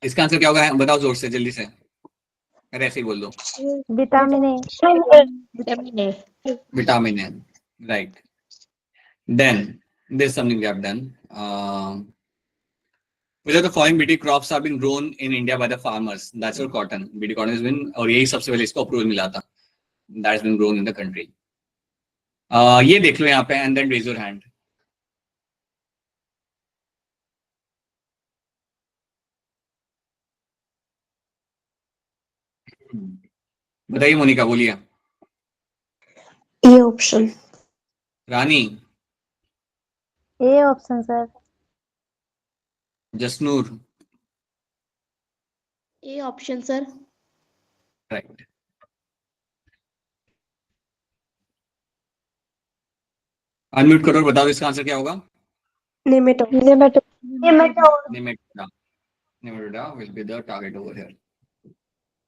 इसका आंसर क्या होगा? बताओ जोर से, जल्दी से. अरे ऐसे ही बोल दो. Vitamin A. Vitamin A. Right. Then there's something we have done. Which of the following BT crops have been grown in India by the farmers? That's your cotton. BT cotton has been, और यही सबसे पहले इसको अप्रूवल मिला था. That has been grown in the country. ये देख लो यहाँ पे and then raise your hand. बताइए मोनिका, बोलिए. A option. Rani. A option sir. Jasnoor. A option sir. Right. Unmute करो और बताओ इसका आंसर क्या होगा? Nematode. Nematoda. Nematoda will be the target over here.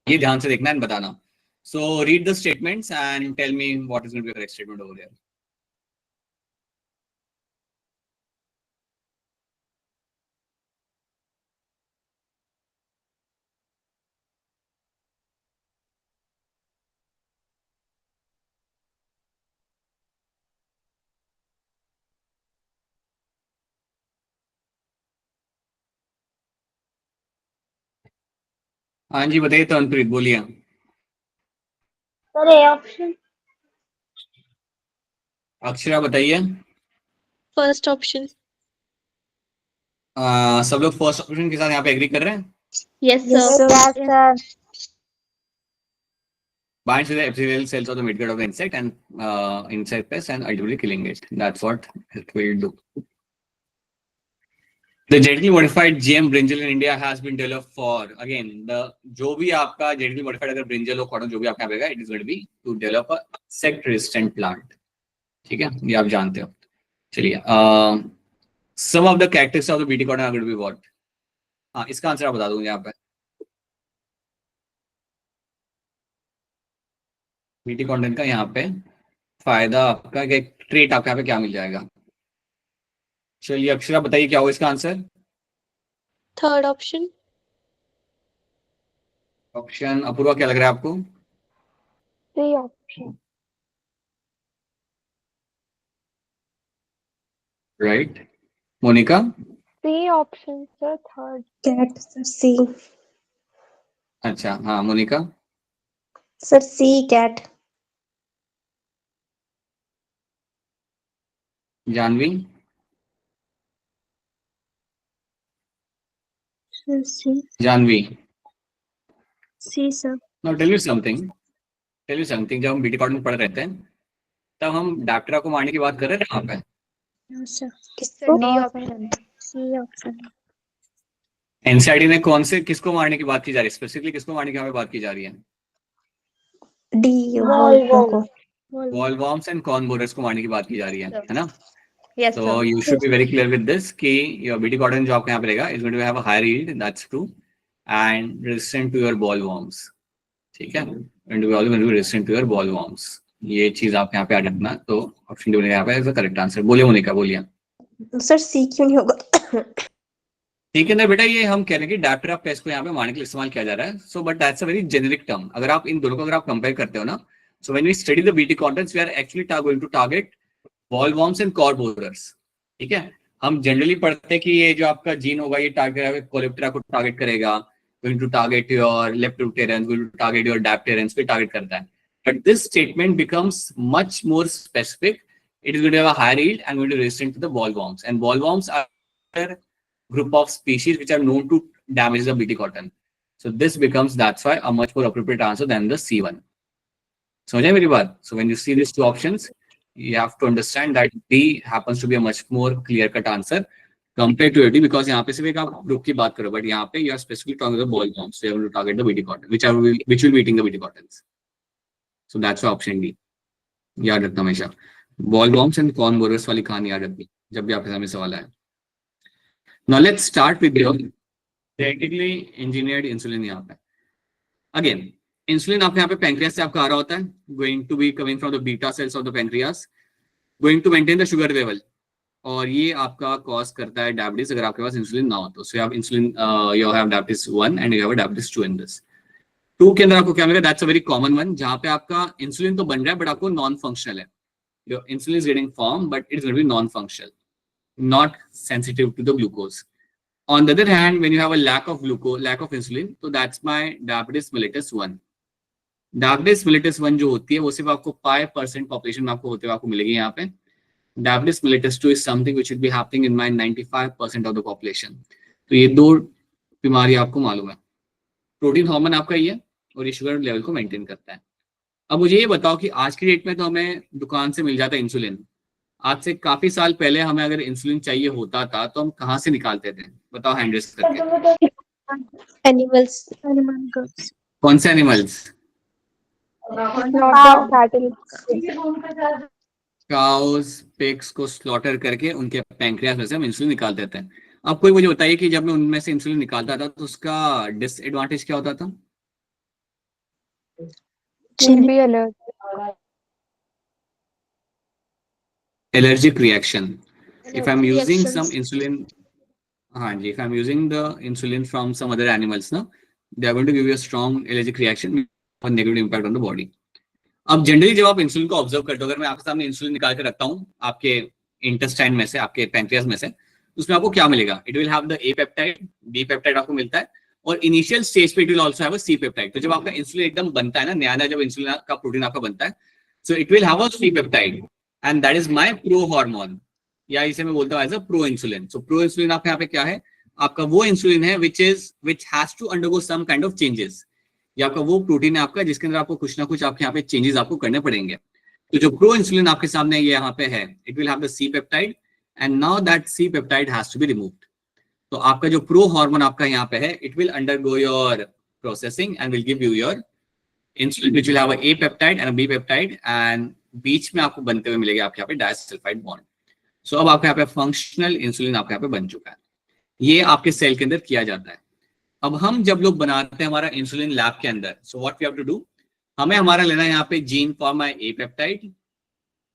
ये ध्यान से देखना है बताना. So read the statements and tell me what is going to be the correct statement over here. हाँ जी बताइए तनप्रीत, बोलिए. सर ए ऑप्शन. अक्षरा बताइए. First option. सब लोग फर्स्ट ऑप्शन के साथ यहाँ पे एग्री कर रहे हैं? Yes sir. Binds to the epithelial cells of the midgut of the insect and insect pest and ultimately killing it. That's what it will do. The genetically modified GM brinjal in India has been developed for, again, the जो भी आपका genetically modified अगर brinjal हो cotton जो भी आपका आएगा, it is going to be to develop a insect resistant plant. ठीक है, ये आप जानते हो. चलिए, some of the characteristics of the BT cotton are going to be what? हाँ, इसका आंसर आप बता दूंगा यहाँ पे. BT cotton का यहाँ पे फायदा आपका एक ट्रेट आपका यहाँ पे क्या मिल जाएगा? चलिए अक्षरा बताइए क्या होगा इसका answer? Third option. Option. Apoorva क्या लग रहा है आपको? C option. Right. Monika. C option sir. Third. Cat sir. C. अच्छा हाँ Monika. Sir C cat. Janvi. C. Janvi. C sir. Now tell you something. जब हम बीटी कॉटन पढ़ रहे थे तब हम डैप्टेरा को मारने की बात कर रहे थे यहाँ पे. D option. C option. NCERT में कौन से किसको मारने की बात की जा रही है? स्पेसिफिकली किसको मारने की यहाँ पे बात की जा रही है? डी. वॉलवॉर्म्स एंड कॉर्न बोरर्स को मारने की बात की जा रही है ना? Yes So sir. you should be very clear with this कि your BT cotton जो आपके यहाँ पे रहेगा is going to have a higher yield, that's true, and resistant to your bollworms. ठीक है, going to be always going to be resistant to your bollworms. ये चीज आप यहाँ पे आ रखना. तो ऑप्शन डी यहाँ पे is the correct answer. बोलिए मोनिका, बोलिए. सर सी क्यों नहीं होगा? ठीक है ना बेटा, ये हम कह रहे हैं कि डैप्टेरा पेस्ट को यहाँ पे मारने के लिए इस्तेमाल किया जा रहा है. So but that's a very generic term. अगर आप इन दोनों को अगर आप कंपेयर करते हो ना, so when we study the BT cottons we are actually going to target bollworms and corn borers. ठीक है, हम जनरली पढ़ते हैं कि ये जो आपका जीन होगा ये टारगेट कोलेप्टेरा को टारगेट करेगा, going to target your lepidopterans, going to target your dipterans पे टारगेट करता है. But this statement becomes much more specific. It is going to have a higher yield and going to resistant to the bollworms, and bollworms are group of species which are known to damage the BT cotton. So this becomes, that's why, a much more appropriate answer than the C1. समझे मेरी बात? So when you see these two options, you have to understand that D happens to be a much more clear cut answer compared to AD, because यहाँ पे सिर्फ एक आप ग्रुप की बात करो, बट यहाँ पे you are specifically talking about ball bombs, so you have to target the BT cotton, which will be eating the BT cottons. So that's the option D. याद रखना हमेशा, ball bombs and corn borers वाली कहानी याद रखनी जब भी आपके सामने सवाल आए. Now let's start with your genetically engineered insulin. यहाँ पे again इंसुलिन आपके यहाँ पे पैंक्रियास से आपका आ रहा होता है, going to be coming from the beta cells of the pancreas, going to maintain the sugar level, और ये आपका कॉज करता है डायबिटीज अगर आपके पास इंसुलिन ना हो तो. So you have insulin, you have diabetes 1 and you have diabetes 2 in this. 2 के अंदर आपको क्या मिलेगा, that's a very common one, जहां पे आपका इंसुलिन तो बन रहा है बट आपको नॉन फंक्शनल है. Your insulin is getting form but it's going to be non functional, not sensitive to the glucose. On the other hand, when you have a lack of insulin, so that's my diabetes mellitus 1. Diabetes mellitus 1 जो होती है वो सिर्फ आपको 5% पॉपुलेशन में आपको होते हुए आपको मिलेगी यहाँ पे. Diabetes mellitus 2 is something which will be happening in my 95% of the population. तो ये 2 बीमारी आपको मालूम है. प्रोटीन हार्मोन आपका ये है और ये शुगर लेवल को मेंटेन करता है. अब मुझे ये बताओ कि आज की डेट में तो हमें दुकान से मिल जाता है इंसुलिन. आज से काफी साल पहले हमें अगर इंसुलिन चाहिए होता था तो हम कहाँ से निकालते थे, बताओ हैंड रेस करके. एनिमल्स. कौन से एनिमल्स? काउस, पिग्स को स्लॉटर करके उनके पैंक्रियास में से हम इंसुलिन निकाल देते हैं. अब कोई मुझे बताइए कि जब मैं उनमें से इंसुलिन निकालता था तो उसका डिसएडवांटेज क्या होता था? Allergic reaction. If I'm using some insulin, हाँ जी, if I'm using the insulin from some other animals, ना, they are going to give you a strong allergic reaction, और negative impact on the body. अब जनरली जब आप इंसुलिन को ऑब्जर्व करते हो, अगर मैं आपके सामने इंसुलिन निकाल के रखता हूँ आपके इंटेस्टाइन में से, आपके पैंक्रियास में से, उसमें आपको क्या मिलेगा? It will have the A peptide, B peptide आपको मिलता है, और इनिशियल स्टेज पे it will also have a C peptide. तो जब आपका इंसुलिन एकदम बनता है ना, नया नया जब इंसुलिन का प्रोटीन आपका बनता है, so it will have a C peptide and that is my pro hormone, या इसे मैं बोलता हूँ as a pro insulin. So pro insulin आपके यहाँ पे क्या है? आपका वो इंसुलिन है which has to undergo some kind of changes. ये आपका वो प्रोटीन है आपका जिसके अंदर आपको कुछ ना कुछ आपके यहाँ पे चेंजेस आपको करने पड़ेंगे. तो जो प्रो इंसुलिन आपके सामने ये यहाँ पे है, it will have the C peptide and now that C peptide has to be removed. तो आपका जो प्रो हार्मोन आपका यहाँ पे है, it will undergo your processing and will give you your insulin which will have a A peptide and a B peptide, and बीच में आपको बनते हुए मिलेगा आपके यहाँ पे डाइसल्फाइड बॉन्ड. सो अब आपके यहाँ पे फंक्शनल इंसुलिन आपके यहाँ पे बन चुका है. ये आपके सेल के अंदर किया जाता है. अब हम जब लोग बनाते हैं हमारा इंसुलिन लैब के अंदर, so what we have to do, हमें हमारा लेना है यहाँ पे gene for my A peptide.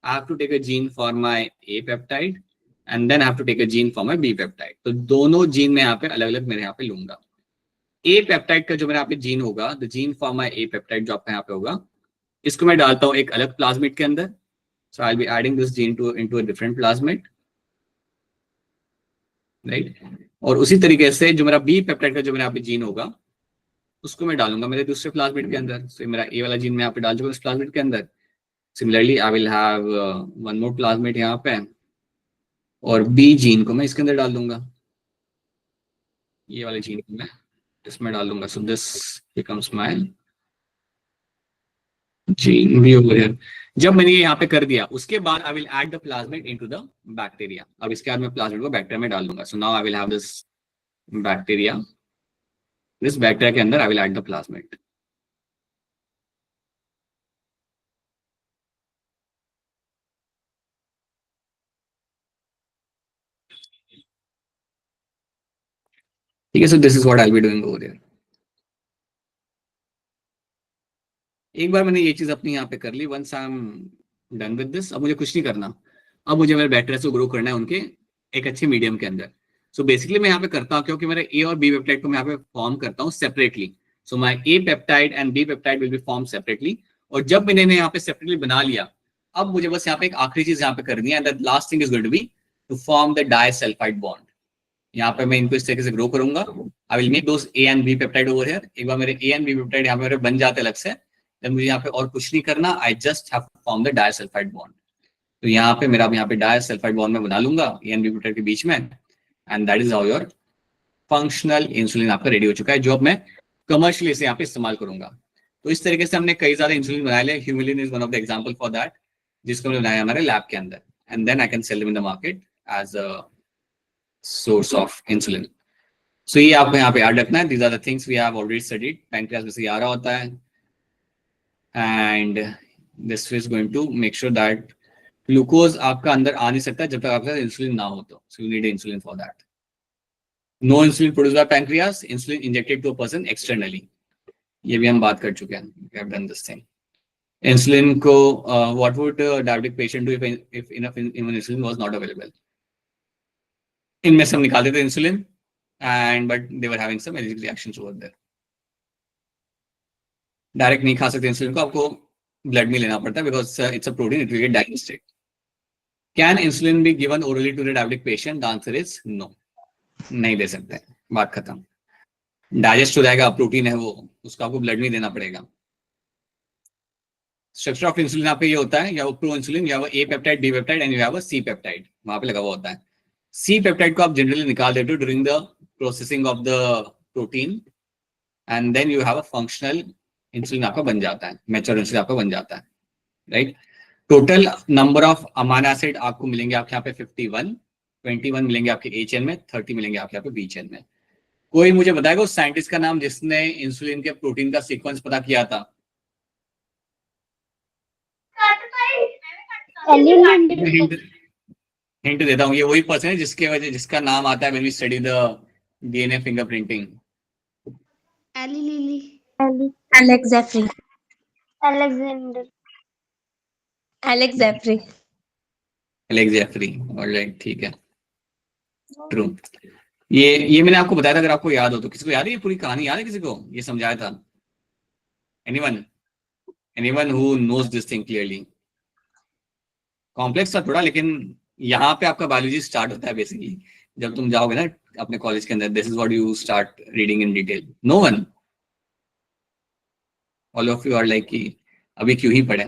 I have to take a gene for my A peptide and then I have to take a gene for my B peptide. तो दोनों जीन में यहाँ पे अलग अलग मेरे यहाँ पे लूंगा. ए पेप्टाइड का जो मेरे यहाँ पे जीन होगा, the gene for my A peptide जो आपका यहाँ पे होगा, इसको मैं डालता हूँ एक अलग प्लाज्मिड के अंदर. So I will be adding this gene into a different plasmid, right. और उसी तरीके से जो मेरा बी पेप्टाइड का जो मेरा यहाँ पे जीन होगा, उसको मैं डालूंगा मेरे दूसरे प्लाज्मिड के अंदर. सो मेरा ए वाला जीन मैं यहाँ पे डाल चुका इस प्लाज्मिड के अंदर. Similarly I will have one more plasmid यहाँ पे, और बी जीन को मैं इसके अंदर डाल दूंगा, ये वाले जीन को मैं इसमें डाल दूंगा. So this becomes my gene B over here. जब मैंने ये यहाँ पे कर दिया, उसके बाद I will add the plasmid into the bacteria. अब इसके बाद मैं प्लाज्मिड को बैक्टीरिया में डाल दूंगा. So now I will have this bacteria, this bacteria के अंदर I will add the plasmid. ठीक है. So this is what I will be doing over here. एक बार मैंने ये चीज अपनी यहाँ पे कर ली, once I am done with this, अब मुझे कुछ नहीं करना. अब मुझे मेरे बैक्टीरिया से ग्रो करना है उनके एक अच्छे मीडियम के अंदर. सो बेसिकली मैं यहाँ पे करता हूँ, क्योंकि मेरे ए और बी पेप्टाइड को मैं यहाँ पे फॉर्म करता हूँ separately. So my A peptide and B peptide will be form separately. और जब मैंने इन्हें यहाँ पे सेपरेटली बना लिया, अब मुझे बस यहाँ पे एक आखिरी चीज यहाँ पे करनी है, and the last thing is going to be to form the disulphide bond. यहाँ पे मैं इनको इस तरीके से ग्रो करूंगा. I will make those A and B peptide over here. एक बार मेरे ए एंड बी पेप्टाइड यहाँ पे मेरे बन जाते अलग से, then मुझे यहाँ पे और कुछ नहीं करना, I just have to form the disulphide bond. तो यहाँ पे मेरा यहाँ पे डाइसल्फाइड बॉन्ड में बना लूंगा ए एंड बी पेप्टाइड के बीच में, and that is how your functional insulin आपका रेडी हो चुका है, जो अब मैं कमर्शियली इसे यहाँ पे इस्तेमाल करूंगा. तो इस तरीके से हमने कई सारे इंसुलिन बनाए ले. Humulin is one of the example for that. जिसको हमने बनाया हमारे लैब के अंदर, and then I can sell them in the market as a source of insulin. So ये आपको यहाँ पे याद रखना है, these are the things we have already studied. Pancreas में से आ रहा होता है, and this is going to make sure that glucose आपका अंदर आ नहीं सकता जब तक आपका इंसुलिन ना हो, तो so you need insulin for that. No insulin produced by pancreas, insulin injected to a person externally, ये भी हम बात कर चुके हैं, we have done this thing. Insulin को what would diabetic patient do if enough insulin was not available? इनमें से हम निकाल देते insulin, and but they were having some allergic reactions over there. Direct नहीं खा सकते इंसुलिन को, आपको ब्लड में लेना पड़ता है because it's a protein, it will get digested. Can insulin be given orally to the diabetic patient? The answer is no, नहीं दे सकते, बात खत्म। डाइजेस्ट हो जाएगा, प्रोटीन है वो, उसको आपको ब्लड में देना पड़ेगा। स्ट्रक्चर ऑफ इंसुलिन यहाँ पे ये होता है, या वो प्रो इंसुलिन, या वो A peptide, B peptide and you have a C peptide, वहां पे लगा हुआ होता है। सी पेप्टाइड को आप जनरली निकाल देते हो during the processing of the protein, and then you have a functional insulin आपका बन जाता है, मैच्योर इंसुलिन आपका बन जाता है, right. Total number of amino acid आपको मिलेंगे आपके यहाँ पे 51, 21 मिलेंगे आपके ए चेन में, 30 मिलेंगे आपके यहाँ पे बी चेन में। कोई मुझे बताएगा उस साइंटिस्ट का नाम जिसने इंसुलिन के प्रोटीन का सीक्वेंस पता किया था? हिंट देता हूँ, ये वही पर्सन है जिसका नाम आता है when we study the DNA fingerprinting. Eli Lilly. Alex Jeffrey. Alexander. Alex Jeffrey. Alex Jeffrey, alright, ठीक है, ट्रू। ये मैंने आपको बताया था, अगर आपको याद हो तो। किसी को याद है ये पूरी कहानी? याद है किसी को ये समझाया था? Anyone who knows this thing clearly? Complex था थोड़ा, लेकिन यहाँ पे आपका बायोलॉजी स्टार्ट होता है बेसिकली जब तुम जाओगे ना अपने कॉलेज के अंदर। This is what you start reading in detail. No one, all of you are like कि अभी क्यों ही पढ़े।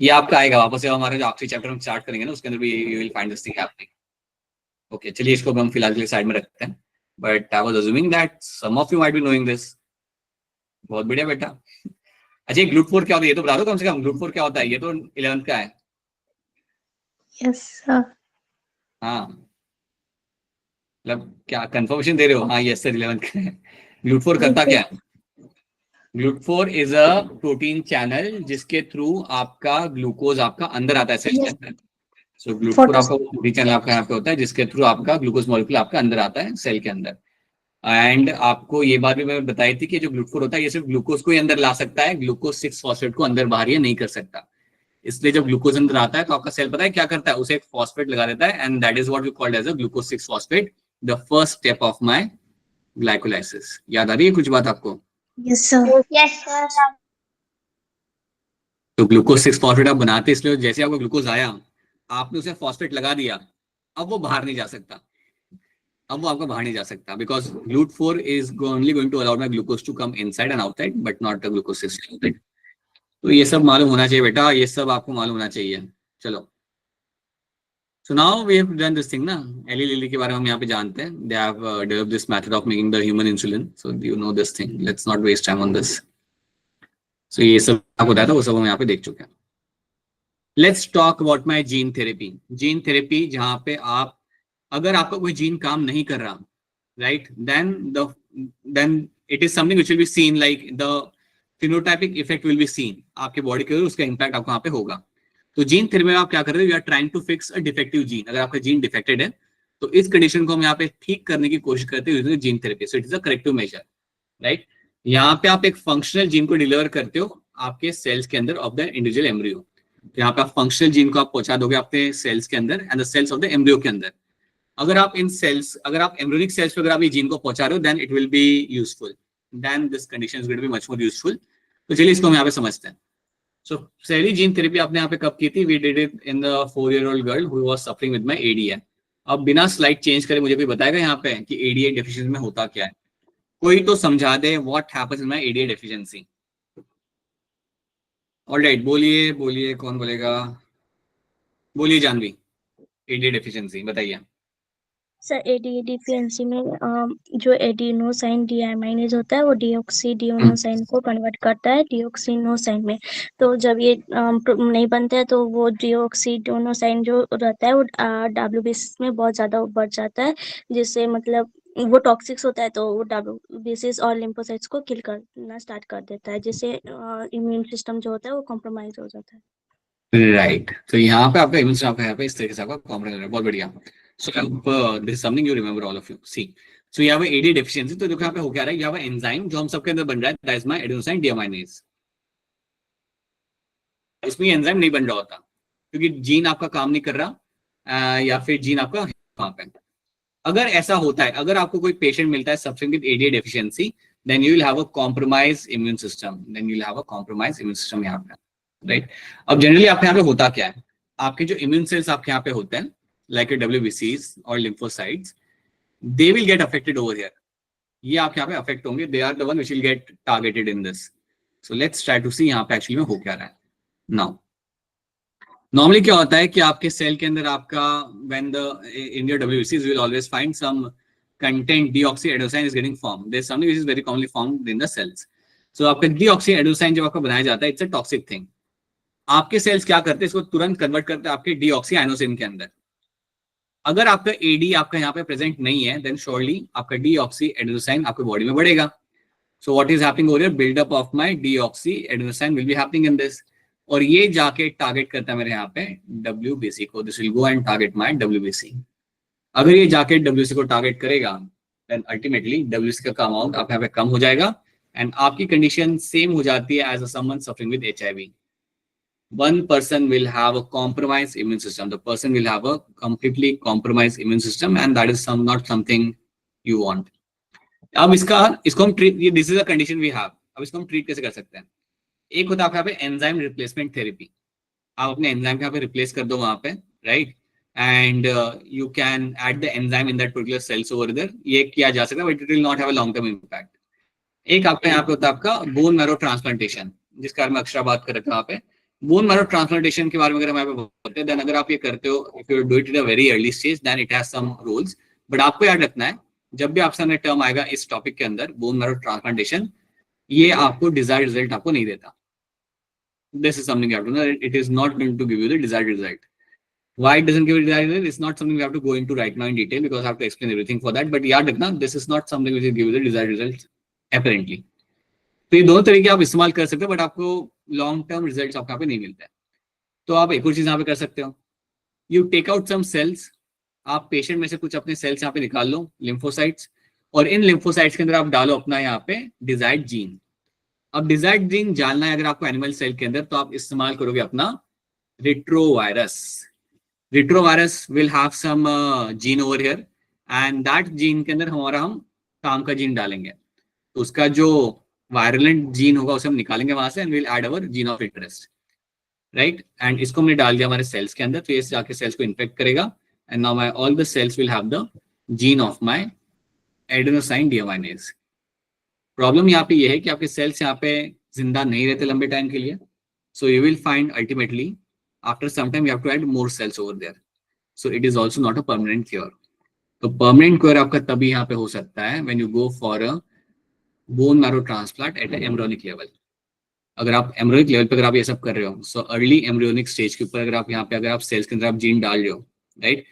ये आपका आएगा वापस से, हमारा जो आखिरी चैप्टर हम स्टार्ट करेंगे ना उसके अंदर भी you will find this thing happening. Okay, चलिए इसको हम फिलहाल के लिए साइड में रखते हैं, but I was assuming that some of you might be knowing this. बहुत बढ़िया बेटा। अच्छा, ग्लूट4 क्या होता है ये तो बता दो कम से कम। ग्लूट4 क्या होता है? ये तो 11th का है। Yes sir. हाँ, मतलब क्या कंफर्मेशन दे रहे हो? हाँ यस सर, 11th का है। ग्लूट4 करता क्या है? ग्लूट4 इज अ प्रोटीन चैनल जिसके थ्रू आपका ग्लूकोज आपका अंदर आता है सेल के अंदर। सो ग्लूट4 आपका प्रोटीन चैनल आपका यहाँ पे होता है जिसके थ्रू आपका ग्लूकोज मॉलिक्यूल आपका अंदर आता है सेल के अंदर। एंड आपको ये बात भी मैं बताई थी कि जो ग्लूट4 होता है ये सिर्फ ग्लूकोज को ही अंदर ला सकता है, ग्लूकोज 6 फॉस्फेट को अंदर बाहर ये नहीं कर सकता। इसलिए जब ग्लूकोज अंदर आता है तो आपका सेल पता है क्या करता है? उसे एक फॉस्फेट लगा देता है, and that is what we called as a glucose 6 phosphate, the first step of my glycolysis. याद आ रही है कुछ बात आपको? Yes sir. Yes, sir. तो ग्लूकोज 6 फॉस्फेट आप बनाते इसलिए जैसे आपको ग्लूकोज आया आपने उसे फॉस्फेट लगा दिया, अब वो बाहर नहीं जा सकता, अब वो आपका बाहर नहीं जा सकता, बिकॉज ग्लूट4 is only going to allow my glucose to come inside and outside but not the glucose 6 phosphate. तो ये सब मालूम होना चाहिए बेटा, ये सब आपको मालूम होना चाहिए। चलो, so now we have done this thing ना, एली लिली के बारे में हम यहाँ पे जानते हैं। they have developed this method of making the human insulin, so you know this thing, let's not waste time on this। so ये सब आपको बताया था, वो सब हम यहाँ पे देख चुके हैं। let's talk about my gene therapy। Gene therapy जहाँ पे आप, अगर आपका कोई जीन काम नहीं कर रहा, right, then it is something which will be seen, like the phenotypic effect will be seen, आपके बॉडी के ऊपर उसका इम्पैक्ट आपको यहाँ पे होगा। तो जीन थेरेपी में आप क्या कर रहे हो? You are trying to fix a defective gene. अगर आपका जीन डिफेक्टेड है तो इस कंडीशन को हम यहाँ पे ठीक करने की कोशिश करते हैं gene therapy. So it is a corrective measure, right. यहाँ पे आप एक फंक्शनल जीन को डिलीवर करते हो आपके सेल्स के अंदर ऑफ द इंडिविजुअल एम्ब्रियो। तो यहाँ पे आप फंक्शनल जीन को आप पहुंचा दोगे अपने सेल्स के अंदर and the cells of the embryo के अंदर। अगर आप इन सेल्स, अगर आप एम्ब्रियोनिक सेल्स पे अगर आप ये जीन को पहुंचा रहे हो then it will be useful, then this condition is going to be much more useful. तो चलिए इसको हम यहाँ पे समझते हैं। So पहली जीन थेरेपी आपने यहाँ पे कब की थी? We did it in the 4-year-old girl who was suffering with my ADA। अब बिना स्लाइड चेंज करे मुझे कोई बताएगा यहाँ पे कि ADA डेफिशिएंसी में होता क्या है? कोई तो समझा दे what happens in my ADA deficiency। Alright, बोलिए बोलिए, कौन बोलेगा? बोलिए जानवी, ADA डेफिशिएंसी बताइए। सर एडी डिफिशियंसी में जो एडिनोसाइन डीआमाइनेज होता है वो डीऑक्सीडियोनोसाइन को कन्वर्ट करता है डीऑक्सिनोसाइन में। तो जब ये नहीं बनता है तो वो डीऑक्सीडियोनोसाइन जो रहता है वो डब्ल्यूबीसी में बहुत ज्यादा बढ़ जाता है, जिससे मतलब वो टॉक्सिक्स होता है तो वो डब्ल्यूबीसीज और लिम्फोसाइट्स को किल करना स्टार्ट कर देता है, जिससे इम्यून सिस्टम जो होता है वो कॉम्प्रोमाइज हो जाता है। राइट, तो यहाँ पे आपका इम्यून सिस्टम आपका यहाँ पे इस तरीके से आपका कॉम्प्रोमाइज है। बहुत बढ़िया। So this is something you remember all of you. See, so यहाँ पे एडी डेफिशिएंसी, तो देखो यहाँ पे हो क्या रहा है, यहाँ पे एंजाइम जो हम सबके अंदर बन रहा है, दैट इज माय एडेनोसाइन डीअमाइनेज। इसमें एंजाइम नहीं बन रहा होता क्योंकि जीन आपका काम नहीं कर रहा, या फिर जीन आपका वहां पे। अगर ऐसा होता है, अगर आपको कोई पेशेंट मिलता है suffering with AD deficiency, then you will have a compromise immune system, यहाँ पे, राइट। अब जनरली आपके यहाँ पे होता क्या है, आपके जो इम्यून सेल्स आपके यहाँ पे होते हैं लाइक डब्ल्यूबीसीज और lymphocytes, they will get affected over here. ये आपके यहाँ पे अफेक्ट होंगे, they are the one which will get targeted in this. So let's try to see यहाँ पे एक्चुअली में हो क्या रहा है। नाउ नॉर्मली क्या होता है कि आपके सेल के अंदर आपका व्हेन द इन योर डब्ल्यूबीसीज you will always find some content deoxyadenosine is getting formed, there is something which is very commonly formed in the cells. So आपका डीऑक्सीएडेनोसाइन जब आपका बनाया जाता है, इट्स अ टॉक्सिक थिंग। आपके सेल्स क्या करते हैं, इसको तुरंत कन्वर्ट करते हैं आपके डीऑक्सीआइनोसिन के अंदर। अगर आपका एडी आपका यहाँ पे प्रेजेंट नहीं है, देन श्योरली आपका डीऑक्सीएडेनोसाइन आपके बॉडी में बढ़ेगा। So what is happening over here, buildup of my deoxyadenosine will be happening in this, और ये जाके टारगेट करता है मेरे यहाँ पे डब्ल्यूबीसी को। This will go and target my WBC. अगर ये जाके डब्ल्यूबीसी को टारगेट करेगा, देन अल्टीमेटली डब्ल्यूबीसी का काम आउट आप यहाँ पे कम हो जाएगा, एंड आपकी कंडीशन सेम हो जाती है as a someone suffering with HIV. One person will have a compromised immune system. The person will have a completely compromised immune system, and that is not something you want. अब इसको हम ट्रीट, ये this is a condition we have. अब इसको हम ट्रीट कैसे कर सकते हैं? एक होता है आपके यहाँ पे एंजाइम रिप्लेसमेंट थेरेपी। आप अपने एंजाइम यहाँ पे रिप्लेस कर दो वहां पे, right, and you can add the enzyme in that particular cells over there. ये किया जा सकता है, but it will not have a long term impact. एक आपका यहाँ पे होता है आपका बोन मैरो ट्रांसप्लांटेशन, जिसके बारे में अक्षरा बात कर रहे थे वहाँ पे। बोन मैरो ट्रांसप्लांटेशन के बारे में अगर हम यहाँ पे बोलते हैं, देन अगर आप ये करते हो, if you do it in a very early stage, then it has some rules. But आपको याद रखना है, जब भी आपके सामने टर्म आएगा इस टॉपिक के अंदर बोन मैरो ट्रांसप्लांटेशन, ये आपको डिजायर्ड रिजल्ट आपको नहीं देता। This is something you have to know. It is not going to give you the desired result. Why it doesn't give you the desired result? It's not something we have to go into right now in detail, because I have to explain everything for that. But याद रखना, this is not something which will give you the desired result apparently. तो ये दोनों तरीके आप इस्तेमाल कर सकते हो, बट आपको लॉन्ग टर्म रिजल्ट आपको यहाँ पे नहीं मिलता है। तो आप एक और चीज यहाँ पे कर सकते हो, you take out some cells. आप पेशेंट में से कुछ अपने सेल्स यहाँ पे निकाल लो, लिम्फोसाइट्स, और इन लिम्फोसाइट्स के अंदर आप डालो अपना यहाँ पे डिजायर्ड जीन। अब डिजायर्ड जीन जानना है अगर आपको एनिमल सेल के अंदर, तो आप इस्तेमाल करोगे अपना retrovirus. Retrovirus will have some gene over here, and that gene के अंदर हम काम का जीन डालेंगे। तो उसका जो वायरलेंट जीन होगा उसे हम निकालेंगे वहां से, and will add our gene of interest, right. And इसको हमने डाल दिया हमारे सेल्स के अंदर, तो ये जाके सेल्स को इन्फेक्ट करेगा, and now my all the cells will have the gene of my adenosine deaminase. Problem यहाँ पे ये है कि आपके सेल्स यहाँ पे जिंदा नहीं रहते लंबे टाइम के लिए, so you will find ultimately after some time you have to add more cells over there, so it is also not a permanent cure. तो परमानेंट क्योर आपका तभी यहाँ पे हो सकता है when you go for a bone marrow transplant at embryonic level. अगर आप एम्ब्रियोनिक लेवल पे अगर आप ये सब कर रहे हो, सो अर्ली एम्ब्रियोनिक स्टेज के ऊपर अगर आप यहाँ पे अगर आप सेल्स के अंदर आप जीन डाल रहे हो, राइट,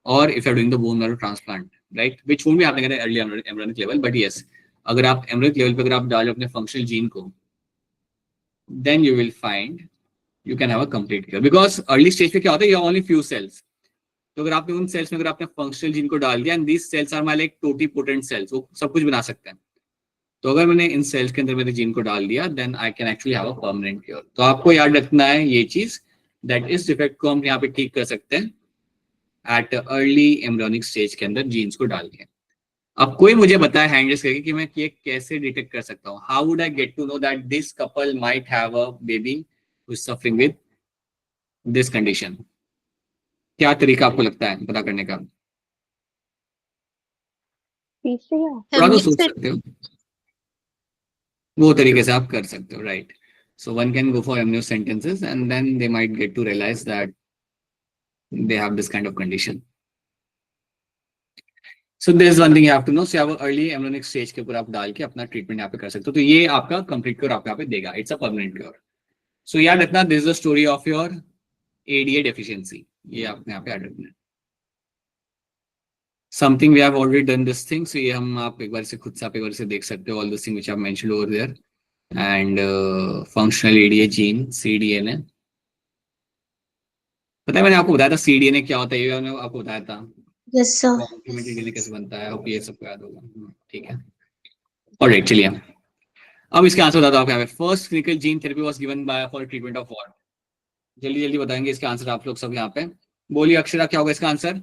और if you are doing the bone marrow transplant, right, which won't be happening at early embryonic level, but yes, अगर आप एम्ब्रियोनिक लेवल पे अगर आप डालो अपने फंक्शनल जीन को, then you will find you can have a complete cure. Because early stage पे क्या होता है, you have only few cells. तो अगर आपने उन सेल्स में अगर आपने फंक्शनल जीन को डाल दिया, and these cells are my like totipotent cells, वो सब कुछ बना सकते हैं। तो अगर मैंने इन सेल्स के अंदर मेरे जीन को डाल दिया, then I can actually have a permanent cure. तो आपको याद रखना है ये चीज, दैट इस डिफेक्ट को हम यहाँ पे ठीक कर सकते हैं एट अर्ली एम्ब्रियोनिक स्टेज के अंदर जीन्स को डाल के। अब कोई मुझे बताए हैंड रेज करके कि मैं ये कैसे डिटेक्ट कर सकता हूँ, how would I get to know that this couple might have a baby who is suffering with this condition? क्या तरीका आपको लगता है पता करने का? थोड़ा तो सोच सकते हो, वो तरीके से आप कर सकते हो, right. So one can go for amniocentesis and then they might get to realise that they have this kind of condition. So this is one thing you have to know. So आप अर्ली एम्ब्रियोनिक स्टेज के ऊपर आप डाल के अपना ट्रीटमेंट यहाँ पे कर सकते हो, तो ये आपका कंप्लीट क्योर आपको यहाँ पे देगा, it's a permanent cure. So याद रखना, this is the story of your ADA deficiency, ये आपने यहाँ पे याद रखना है। Something we have already done this thing, so ये हम आप एक बार से खुद से आप एक बार से देख सकते हो, all this thing which I have mentioned over there. And functional ADA gene CDNA, पता है मैंने आपको बताया था CDNA क्या होता है, ये मैंने आपको बताया था। Yes sir. कॉम्प्लीमेंट्री DNA कैसे बनता है, होप ये सबको याद होगा। ठीक है, ऑलराइट, चलिए अब इसके आंसर बता दो आप यहाँ पे। First clinical gene therapy was given by for treatment of what? जल्दी जल्दी बताएंगे इसके आंसर आप लोग सब यहाँ पे। बोलिए अक्षरा, क्या होगा इसका answer?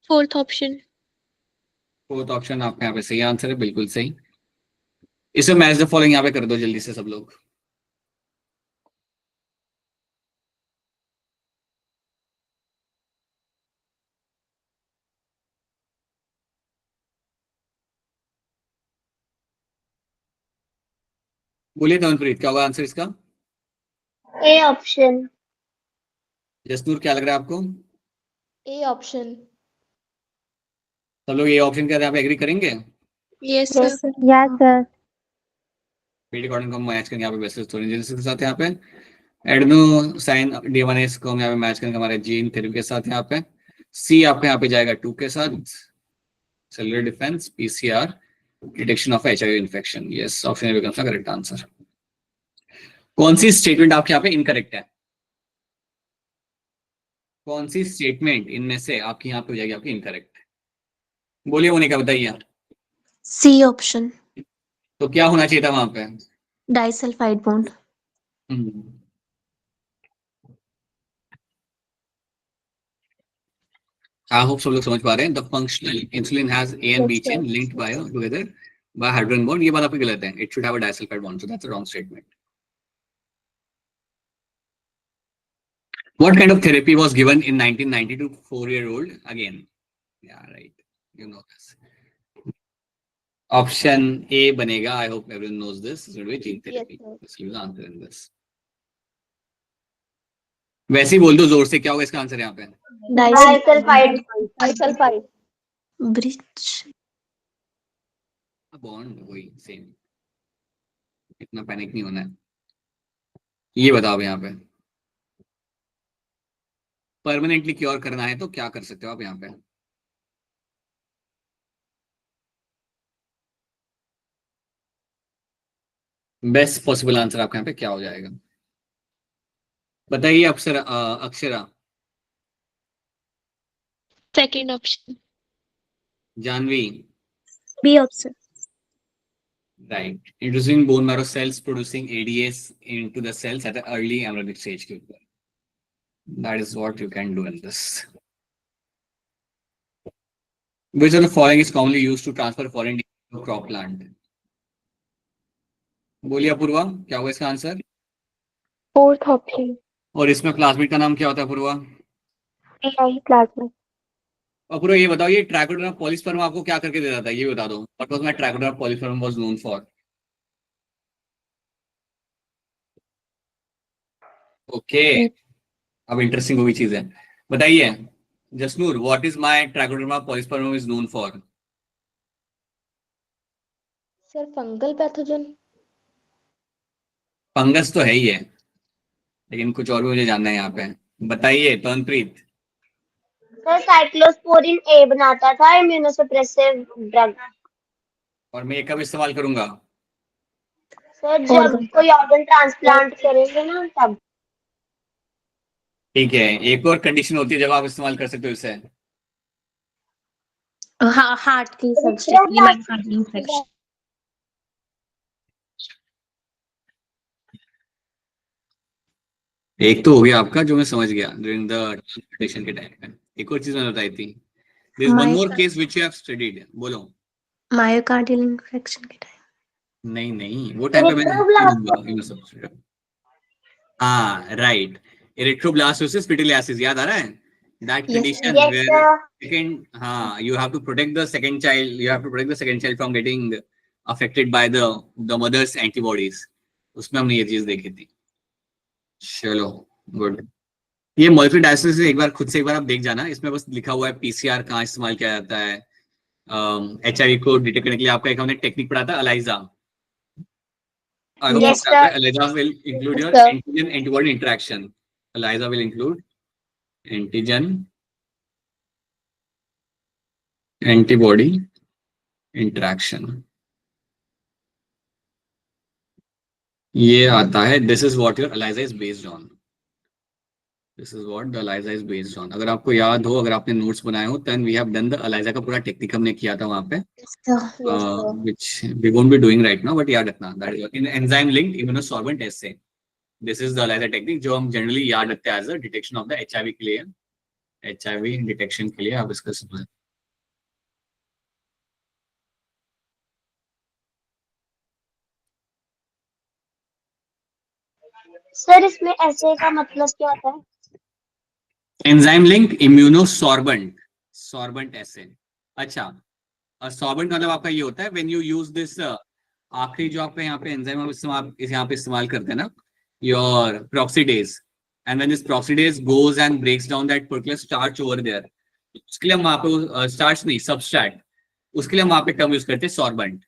Fourth option. Fourth option आपका यहाँ पे सही आंसर है, बिल्कुल सही। इसमें मैच द फॉलोइंग यहाँ पे कर दो जल्दी से सब लोग। बोलिए तमनप्रीत, क्या होगा आंसर इसका? A option. जसनूर, क्या लग रहा है आपको? A option. सब लोग ये ऑप्शन के यहाँ पे एग्री करेंगे? Yes yes sir. Sir. Yes sir. PD cordon को हम मैच करेंगे यहाँ पे बेसिस जेनेसिस के साथ, यहाँ पे एडेनोसाइन D1S को हम यहाँ पे मैच करेंगे हमारे जीन थेरेपी के साथ। यहाँ पे सी आपका यहाँ पे जाएगा 2 के साथ, cellular defence, PCR, detection of HIV infection. Yes, option becomes the correct answer. कौन सी स्टेटमेंट आपके यहाँ पे इनकरेक्ट है? कौन सी स्टेटमेंट इनमें से आपकी यहाँ पे हो जाएगी आपकी इनकरेक्ट? बोलिए मोनिका, बताइए। सी ऑप्शन, तो क्या होना चाहिए था वहां पे? Disulphide bond. आई होप सब लोग समझ पा रहे हैं। The functional insulin has A and B Yes, sir. chain linked by together by hydrogen bond। ये बात आपकी गलत है, it should have a disulphide bond, so that's a wrong statement. What kind of therapy was given in 1990 to 4-year-old? Again, yeah, right. You know this. Option A बनेगा. I hope everyone knows this. It's going to be gene therapy. This will be the answer in this. वैसे ही बोल दो जोर से, क्या होगा इसका आंसर यहाँ पे? डाइसल्फाइड। डाइसल्फाइड। ब्रिज। बॉन्ड वही सेम, इतना पैनिक नहीं होना है। ये बताओ यहाँ पे, परमानेंटली क्योर करना है तो क्या कर सकते हो आप यहाँ पे? बेस्ट पॉसिबल आंसर आपके यहाँ पे क्या हो जाएगा बताइए? Akshara, Akshara, second option. Janvi, B option. right, introducing bone marrow cells producing ADAs into the cells at an early embryonic stage के ऊपर, that is what you can do in this. Which of the following is commonly used to transfer foreign DNA to crop plant? बोलिए अपूर्वा, क्या होगा इसका आंसर? Fourth option. और इसमें प्लाज्मिड का नाम क्या होता है अपूर्वा? AI plasma. अपूर्वा ये बताओ, ये ट्राइकोडर्मा पॉलीस्पर्म आपको क्या करके दे देता है, ये बता दो। What was my trichoderma polysperm was known for? Okay, अब इंटरेस्टिंग हुई चीज है, बताइए Jasnoor, what is my trichoderma polysperm is known for? Sir fungal pathogen. Fungus तो है ही है, लेकिन कुछ और भी मुझे जानना है यहाँ पे, बताइए तनप्रीत। सर साइक्लोस्पोरिन ए बनाता था इम्यूनोसप्रेसिव ड्रग। और मैं ये कब इस्तेमाल करूंगा? सर जब कोई ऑर्गन ट्रांसप्लांट करेंगे ना तब। ठीक है, एक और कंडीशन होती है जब आप इस्तेमाल कर सकते हो इसे। हाँ, हार्ट की सर्जरी, मायोकार्डियल इंफेक्शन। एक तो हो गया आपका जो मैं समझ गया ड्यूरिंग द ट्रांसप्लांटेशन के टाइम में। एक और चीज मैंने बताई थी, there is one more case which you have studied, बोलो। मायोकार्डियल इंफेक्शन के टाइम। नहीं नहीं, वो टाइम पे मैं हाँ राइट, इरिथ्रोब्लास्टोसिस पिटिलियासिस, याद आ रहा है? दैट कंडीशन वेयर सेकंड, हाँ, you have to protect the second child from getting affected by the mother's antibodies, उसमें हमने ये चीज देखी थी। चलो गुड, ये मॉलिक्यूलर डायग्नोसिस एक बार खुद से एक बार आप देख जाना, इसमें बस लिखा हुआ है PCR कहाँ इस्तेमाल किया जाता है, HIV को डिटेक्ट करने के लिए आपका एक हमने टेक्निक पढ़ा था, ELISA. Yes, sir. ELISA will include your Sir. antigen antibody interaction. ELISA will include antigen antibody interaction. ये आता है, this is what your ELISA is based on. This is what the ELISA is based on. अगर आपको याद हो, अगर आपने नोट्स बनाए हो, then we have done the ELISA का पूरा टेक्निक हमने किया था वहाँ पे, which we won't be doing right now, but याद रखना, that is in enzyme linked immunosorbent assay. This is the ELISA technique जो हम generally याद रखते हैं as a detection of the HIV के लिए, HIV detection के लिए आप इसका समझ. सर इसमें ऐसे का मतलब क्या होता है? एंजाइम लिंक इम्यूनोसॉर्बेंट, सॉर्बेंट ऐसे. अच्छा, सॉर्बेंट मतलब आपका ये होता है व्हेन यू यूज दिस, आखिरी जो आपका यहाँ पे एंजाइम आप यहाँ पे इस्तेमाल करते हैं ना, your peroxidase, and when this peroxidase goes and breaks down that particular starch over there, उसके लिए हम वहाँ पे स्टार्च नहीं, सबस्ट्रैट, उसके लिए हम वहाँ पे टर्म यूज करते हैं sorbent.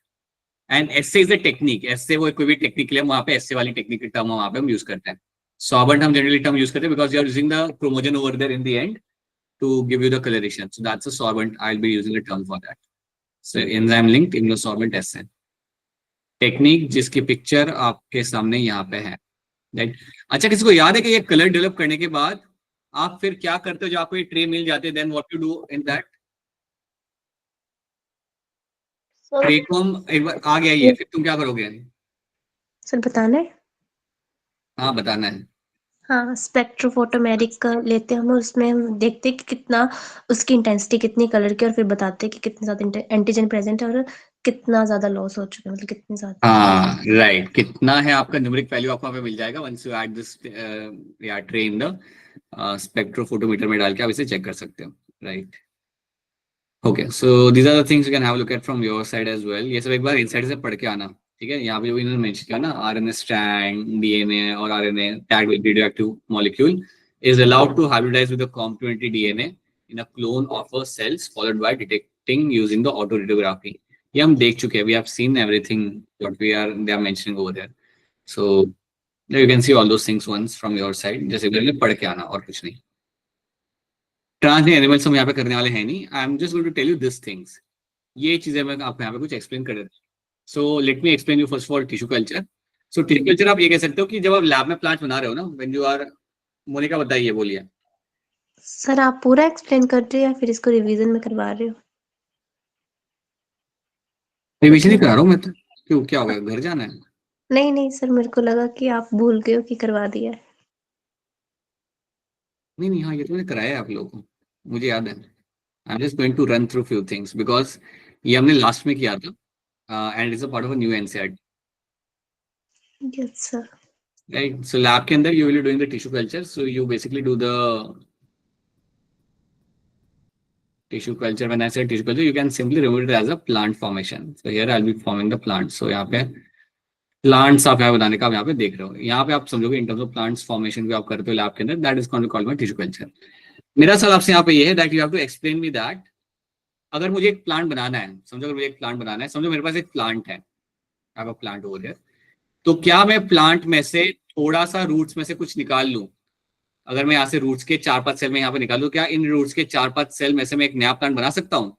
And assay is a technique, assay वो कोई भी टेक्निक के लिए वहाँ पे एस्से वाली टेक्निक की टर्म वहाँ पे हम यूज करते हैं. Sorbent हम generally term use करते हैं because you are using the chromogen over there in the end to give you the coloration. So that's a sorbent. I'll be using a term for that. So enzyme linked immunosorbent assay technique जिसकी पिक्चर आपके सामने यहाँ पे है. Right? अच्छा, किसी को याद है कि ये कलर डेवलप करने के बाद आप फिर क्या करते हो? जो आपको ये ट्रे मिल जाते हैं, then what you do in that? Tray को हम एक बार आ गया ये, फिर तुम क्या करोगे? सर बताना है. हाँ बताना है. हाँ, स्पेक्ट्रोफोटोमेट्रिक लेते हैं हम, और उसमें हम देखते हैं कि कितना उसकी इंटेंसिटी कितनी कलर की, और फिर बताते हैं कि कितनी ज्यादा एंटीजन प्रेजेंट है और कितना ज्यादा लॉस हो चुका है, मतलब कितनी ज्यादा. हाँ राइट, कितना है आपका न्यूमेरिक वैल्यू आपको वहाँ पे मिल जाएगा वंस यू ऐड दिस या ट्रे इन द स्पेक्ट्रोफोटोमीटर में डाल के आप इसे चेक कर सकते हो. Right, okay. So these are the things you can have a look at from your side as well. ये सब एक बार इनसाइड से पढ़ के आना, ठीक है. यहाँ पे जो इन्होंने मेंशन किया ना, आरएनए स्ट्रैंड, डीएनए और RNA tagged with radioactive molecule is allowed to hybridize with the complementary DNA in a clone of a cells followed by detecting using the autoradiography. ये हम देख चुके हैं. We have seen everything what they are mentioning over there. So you can see all those things once from your side. जैसे कि पढ़ के आना और कुछ नहीं. ट्रांसजेंडर एनिमल्स हम यहाँ पे करने वाले हैं नहीं. I am just going to tell you this things. ये चीजें मैं आपको यहाँ पे कुछ एक्सप्लेन कर देता हूँ. So let me explain you first of all tissue culture. So tissue culture आप ये कह सकते हो कि जब आप लैब में प्लांट बना रहे हो ना, व्हेन यू आर, मोनिका बताइए, बोलिए. सर आप पूरा एक्सप्लेन कर रहे हो या फिर इसको रिवीजन में करवा रहे हो? रिवीजन ही करा रहा हूँ मैं तो. क्यों, क्या हो गया, घर जाना है? नहीं नहीं सर, मेरे को लगा कि आप भूल गए हो कि करवा दिया है. नहीं नहीं, हाँ ये तो मैंने कराया है आप लोगों को, मुझे याद है. I am just going to run through few things because ये हमने लास्ट में किया था and it's a part of a new NCERT. Yes sir. Right, so lab के अंदर you will be doing the tissue culture. So you basically do the tissue culture. When I say tissue culture, you can simply remove it as a plant formation. So here I'll be forming the plant. So यहाँ पे plants आप यहाँ बनाने का आप यहाँ पे देख रहे हो. यहाँ पे आप समझोगे in terms of plants formation भी आप करते हो लैब के अंदर. That is called my tissue culture. मेरा सवाल आपसे यहाँ पे ये है that you have to explain me that अगर मुझे एक प्लांट बनाना है, समझो अगर मुझे एक प्लांट बनाना है, समझो मेरे पास एक प्लांट है, I have a plant over here. तो क्या मैं प्लांट में से थोड़ा सा रूट्स में से कुछ निकाल लूं? अगर मैं यहाँ से रूट्स के 4-5 सेल में यहाँ पे निकालूं, क्या इन रूट्स के 4-5 सेल में से मैं एक नया प्लांट बना सकता हूँ?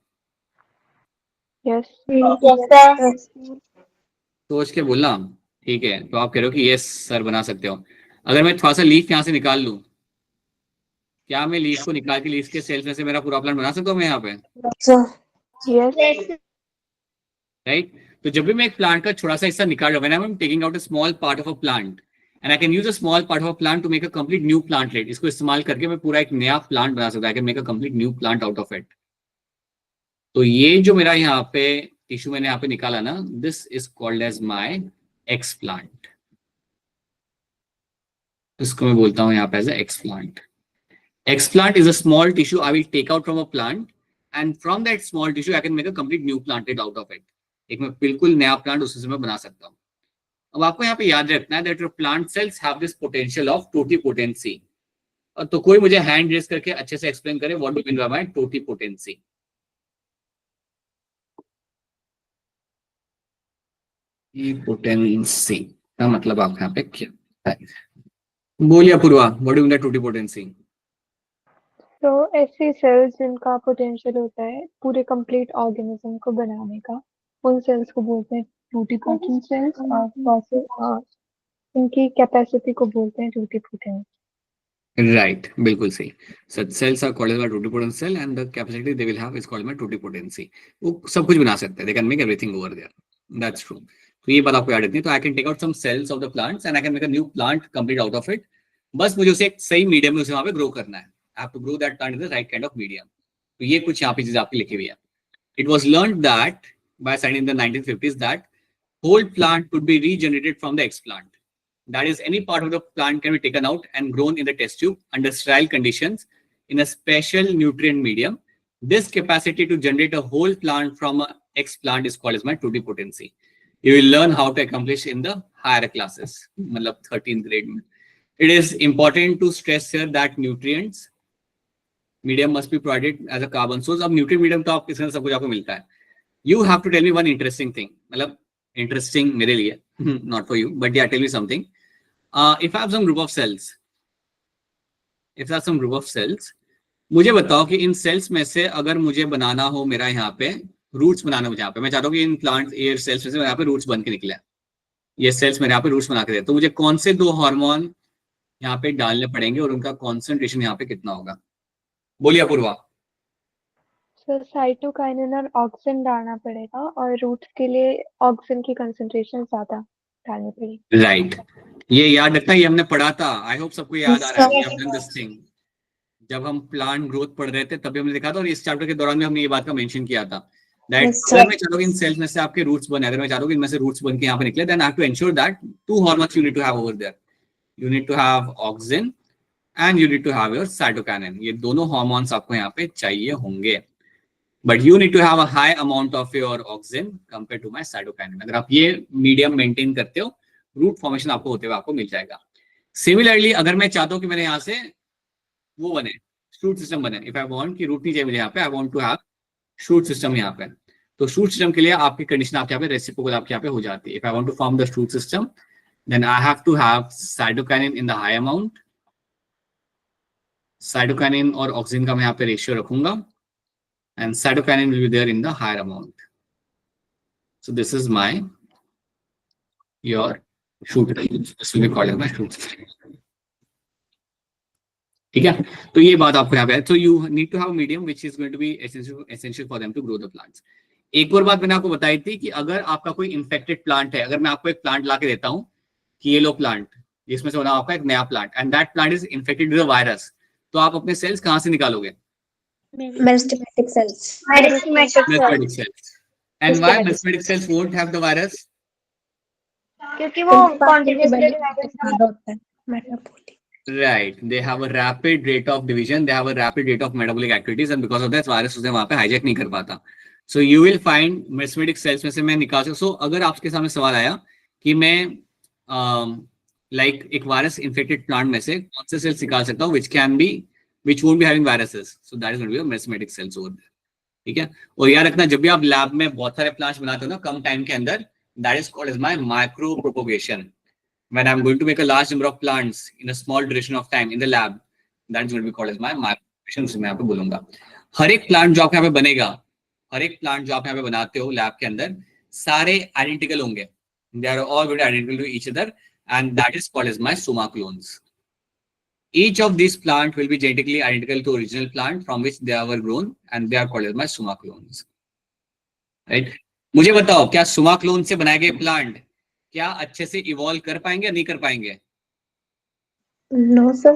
यस सोच के बोलना, ठीक है. तो आप कह रहे हो कि यस सर बना सकते हो. अगर मैं थोड़ा सा लीफ यहाँ से निकाल लूं, क्या मैं लीफ को निकाल के लीफ के सेल्स में से मेरा पूरा प्लांट बना सकता हूँ मैं यहाँ पे? Yes right. तो जब भी मैं एक प्लांट का छोटा सा हिस्सा निकाल रहा हूँ, when I am taking out a small part of a plant and I can use a small part of a plant to make a complete new plantlet. इसको इस्तेमाल करके मैं पूरा एक नया प्लांट बना सकता हूँ. I can make a complete new plant out of it. तो ये जो मेरा यहाँ पे टिश्यू मैंने यहाँ पे निकाला ना, this is called as my explant. इसको मैं बोलता हूँ यहाँ पे as a explant. Explant is a small tissue I will take out from a plant and from that small tissue I can make a complete new plantlet out of it. एक मैं बिल्कुल नया प्लांट उससे मैं बना सकता हूँ. अब आपको यहाँ पे याद रखना है that your plant cells have this potential of totipotency. तो कोई मुझे हैंड रेस करके अच्छे से एक्सप्लेन करे what do you mean by totipotency? ये पोटेंसी का मतलब आप यहाँ पे क्या है? बोलिए Purva, what do mean by totipotency? तो ऐसी सेल्स जिनका पोटेंशियल होता है पूरे कंप्लीट ऑर्गेनिज्म को बनाने का, उन सेल्स को बोलते हैं टूटीपोटेंट सेल्स, और प्रोसेस इनकी कैपेसिटी को बोलते हैं टूटीपोटेंट। Right, बिल्कुल सही. Such cells are called as a totipotent cell and the capacity they will have is called as totipotency. वो सब कुछ बना सकते हैं. They can make everything over there. That's true. तो ये बात आपको याद रखनी है. तो I can take out some cells of the plants and I can make a new plant complete out of it. बस मुझे उसे एक सही मीडियम में उसे वहाँ पे ग्रो करना है. I have to grow that plant in the right kind of medium. तो ये कुछ यहाँ पे चीजें आपकी लिखी हुई है. It was learned that by scientists in the 1950s that whole plant could be regenerated from the explant. That is, any part of the plant can be taken out and grown in the test tube under sterile conditions in a special nutrient medium. This capacity to generate a whole plant from an ex-plant is called as my totipotency. You will learn how to accomplish in the higher classes, मतलब 13th grade. It is important to stress here that nutrients medium must be provided as a carbon source. अब nutrient medium तो आप किसी सब कुछ आपको मिलता है. You have to tell me one interesting thing. मतलब interesting मेरे लिए, not for you, but yeah, tell me something. If I have some group of cells, मुझे बताओ कि इन सेल्स में से अगर मुझे बनाना हो मेरा यहाँ पे रूट्स बनाना मुझे यहाँ पे, मैं चाहता हूँ कि इन प्लांट एयर सेल्स में से यहाँ पे रूट्स बन के निकले, ये सेल्स मेरे यहाँ पे रूट्स बना के दे, तो मुझे कौन से दो हार्मोन यहाँ पे डालने पड़ेंगे और उनका कॉन्सेंट्रेशन यहाँ पे कितना होगा? बोलिए अपूर्वा. सर साइटोकाइनिन और ऑक्सिन डालना पड़ेगा और रूट्स के लिए ऑक्सिन की कंसंट्रेशन ज्यादा डालनी पड़ेगी. राइट, ये याद रखना, ये हमने पढ़ा था. आई होप सबको याद आ रहा है. जब हम प्लांट ग्रोथ पढ़ रहे थे तभी हमने देखा था, और इस चैप्टर के दौरान में हमने ये बात का मेंशन किया था. अगर मैं चाहता हूँ इन सेल्स में से आपके रूट्स बने, अगर मैं चाहता हूँ इनमें से रूट्स बन के यहाँ पे निकले, then I have to ensure that two hormones you need to have over there. You need to have auxin and you need to have your cytokinin. ये दोनों हार्मोन्स आपको यहाँ पे चाहिए होंगे. But you need to have a high amount of your auxin compare to my cytokinin. अगर आप ये मीडियम मेंटेन करते हो, रूट फॉर्मेशन आपको होते हुए आपको मिल जाएगा. सिमिलरली अगर मैं चाहता हूँ कि मैंने यहाँ से वो बने, शूट सिस्टम बने, इफ आई वांट कि रूट नहीं चाहिए मुझे यहाँ पे, I want to have shoot system यहाँ पे, तो शूट सिस्टम के लिए आपकी कंडीशन आपके यहाँ पे रेसिप्रोकल आपके यहाँ पे हो जाती है. If I want to form the shoot system, then I have to have cytokinin in the high amount. Cytokinin और ऑक्सीजन का मैं यहाँ पे रेशियो रखूंगा, and cytokinin will be there in the higher amount. So this is my your shoot. This will be called as my shoot. ठीक है, तो ये बात आपको यहाँ पे है. So you need to have a medium which is going to be essential for them to grow the plants. एक और बात मैंने आपको बताई थी कि अगर आपका कोई इन्फेक्टेड प्लांट है, अगर मैं आपको एक प्लांट ला के देता हूँ कि ये लो प्लांट, जिसमें से बना आपका एक नया plant, and that plant is infected with virus, तो आप अपने सेल्स कहाँ से निकालोगे? Meristematic cells. Mesmetic cells. And why mesmetic cells won't have the virus? क्योंकि वो कॉन्टिन्यूसली होता है metabolic. Right, they have a rapid rate of division, they have a rapid rate of metabolic activities, and because of that virus उसे वहाँ पे hijack नहीं कर पाता. So you will find mesmetic cells में से मैं निकाल सकता. So अगर आपके सामने सवाल आया कि मैं like एक वायरस इन्फेक्टेड प्लांट में से कौन से सेल्स निकाल सकता हूँ which won't be having viruses, so that is going to be a mesmetic cells over there. ठीक है, और याद रखना जब भी आप लैब में बहुत सारे प्लांट्स बनाते हो ना कम टाइम के अंदर, that is called as my micro propagation. When I'm going to make a large number of plants in a small duration of time in the lab, that is going to be called as my micro propagation. उसे मैं यहाँ पे बोलूंगा. हर एक प्लांट जो आप यहाँ पे बनेगा, हर एक प्लांट जो आप यहाँ पे बनाते हो लैब के अंदर, सारे आइडेंटिकल होंगे. They are all going to be identical to each other, and that is called as my soma clones. Each of these plant will be genetically identical to original plant from which they were grown, and they are called as my soma clones. Right? मुझे बताओ क्या soma clone से बनाए गए प्लांट क्या अच्छे से इवॉल्व कर पाएंगे या नहीं कर पाएंगे? No sir.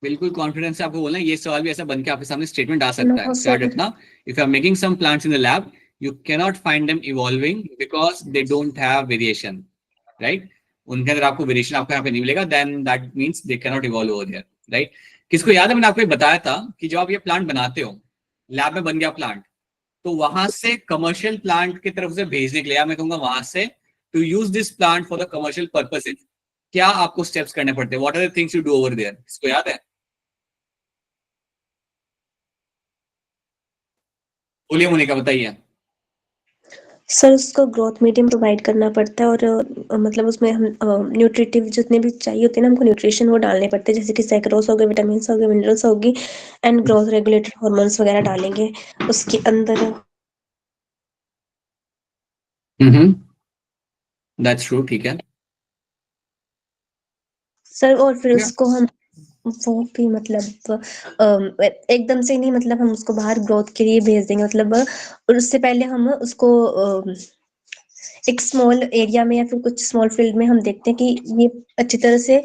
बिल्कुल कॉन्फिडेंस से आपको बोलना है. ये सवाल भी ऐसा बन के आपके सामने स्टेटमेंट आ सकता है. याद रखना, if you are making some plants in the lab, you cannot find them evolving because they don't have variation, right? उनके अंदर आपको वेरिएशन आपको यहाँ पे नहीं मिलेगा, then that means they cannot evolve over there, right? किसको याद है मैंने आपको बताया था कि जब आप ये प्लांट बनाते हो, लैब में बन गया प्लांट, तो वहां से कमर्शियल प्लांट की तरफ से भेजने के लिए, मैं कहूंगा वहां से to use this plant for the commercial purposes, क्या आपको स्टेप्स करने पड़ते हैं? What are the things you do over there? किसको याद है? बोलिए मोनिका, बताइए. सर उसको ग्रोथ मीडियम प्रोवाइड करना पड़ता है और मतलब उसमें हम न्यूट्रिटिव जितने भी चाहिए होते हैं ना हमको न्यूट्रिशन वो डालने पड़ते हैं, जैसे कि सैकरोस हो गए, विटामिन हो गए, मिनरल्स होगी एंड ग्रोथ रेगुलेटर हार्मोन्स वगैरह डालेंगे उसके अंदर। दैट्स ट्रू, ठीक है। सर और फिर Yeah. उसको हम वो भी मतलब एकदम से नहीं, मतलब हम उसको बाहर ग्रोथ के लिए भेज देंगे, मतलब और उससे पहले हम उसको एक स्मॉल एरिया में या फिर कुछ स्मॉल फील्ड में हम देखते हैं कि ये अच्छी तरह से